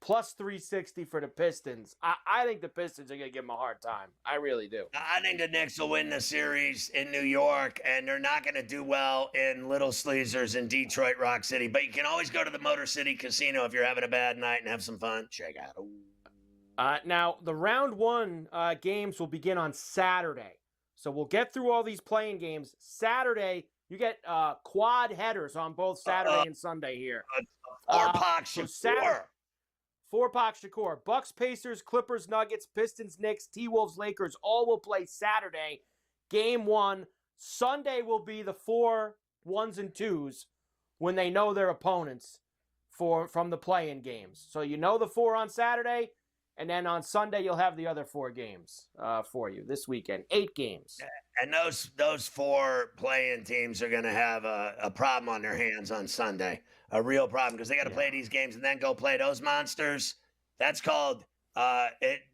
[SPEAKER 8] Plus 360 for the Pistons. I think the Pistons are going to give them a hard time. I really do.
[SPEAKER 1] I think the Knicks will win the series in New York, and they're not going to do well in Little Sleezers in Detroit, Rock City. But you can always go to the Motor City Casino if you're having a bad night and have some fun. Check out.
[SPEAKER 8] Now, the round one games will begin on Saturday. So we'll get through all these playing games. Saturday, you get quad headers on both Saturday and Sunday here. For Pak Shakur. Bucks, Pacers, Clippers, Nuggets, Pistons, Knicks, T-Wolves, Lakers, all will play Saturday. Game one. Sunday will be the 4 1s and 2s when they know their opponents from the play-in games. So you know the 4 on Saturday, and then on Sunday you'll have the other 4 games for you this weekend. 8 games.
[SPEAKER 1] And those 4 play-in teams are going to have a problem on their hands on Sunday. A real problem because they got to play these games and then go play those monsters. That's called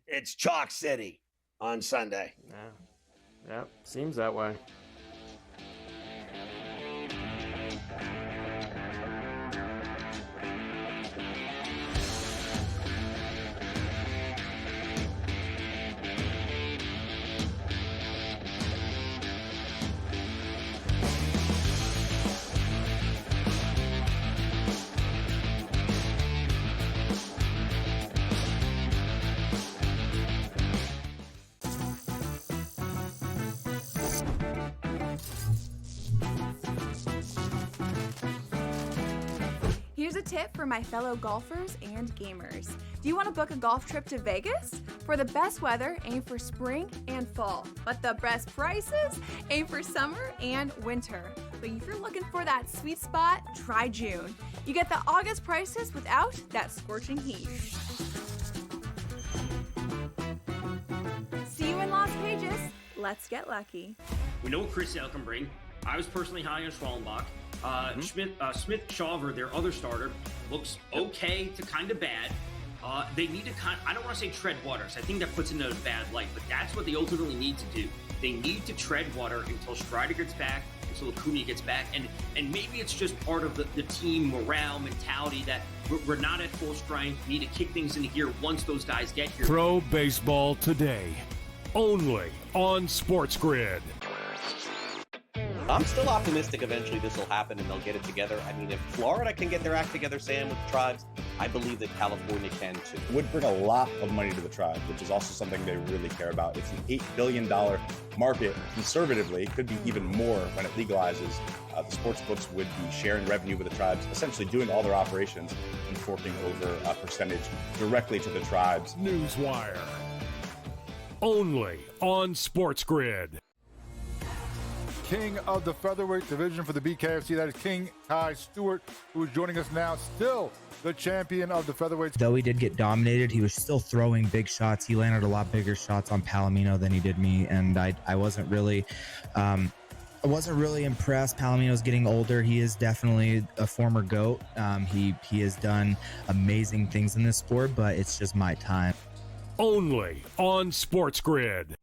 [SPEAKER 1] it's Chalk City on Sunday.
[SPEAKER 8] Yeah, seems that way.
[SPEAKER 3] Here's a tip for my fellow golfers and gamers. Do you want to book a golf trip to Vegas? For the best weather, aim for spring and fall. But the best prices, aim for summer and winter. But if you're looking for that sweet spot, try June. You get the August prices without that scorching heat. See you in Las Vegas. Let's get lucky.
[SPEAKER 7] We know what Chris Sale can bring. I was personally high on Schwallenbach. Smith Shawver, their other starter, looks okay to kind of bad. They need to I don't want to say tread water, because I think that puts it in a bad light, but that's what they ultimately need to do. They need to tread water until Strider gets back, until Acuna gets back, and maybe it's just part of the team morale mentality that we're not at full strength, we need to kick things into gear once those guys get here.
[SPEAKER 4] Pro Baseball Today, only on SportsGrid.
[SPEAKER 16] I'm still optimistic eventually this will happen and they'll get it together. I mean, if Florida can get their act together, Sam, with the Tribes, I believe that California can too.
[SPEAKER 19] It would bring a lot of money to the Tribes, which is also something they really care about. It's an $8 billion market. Conservatively, it could be even more when it legalizes. The sports books would be sharing revenue with the Tribes, essentially doing all their operations and forking over a percentage directly to the Tribes.
[SPEAKER 4] Newswire, only on SportsGrid.
[SPEAKER 20] King of the featherweight division for the BKFC. That is King Ty Stewart, who is joining us now, still the champion of the featherweights.
[SPEAKER 21] Though he did get dominated, he was still throwing big shots. He landed a lot bigger shots on Palomino than he did me, and I wasn't really impressed. Palomino's getting older. He is definitely a former GOAT. He has done amazing things in this sport, but it's just my time.
[SPEAKER 4] Only on SportsGrid.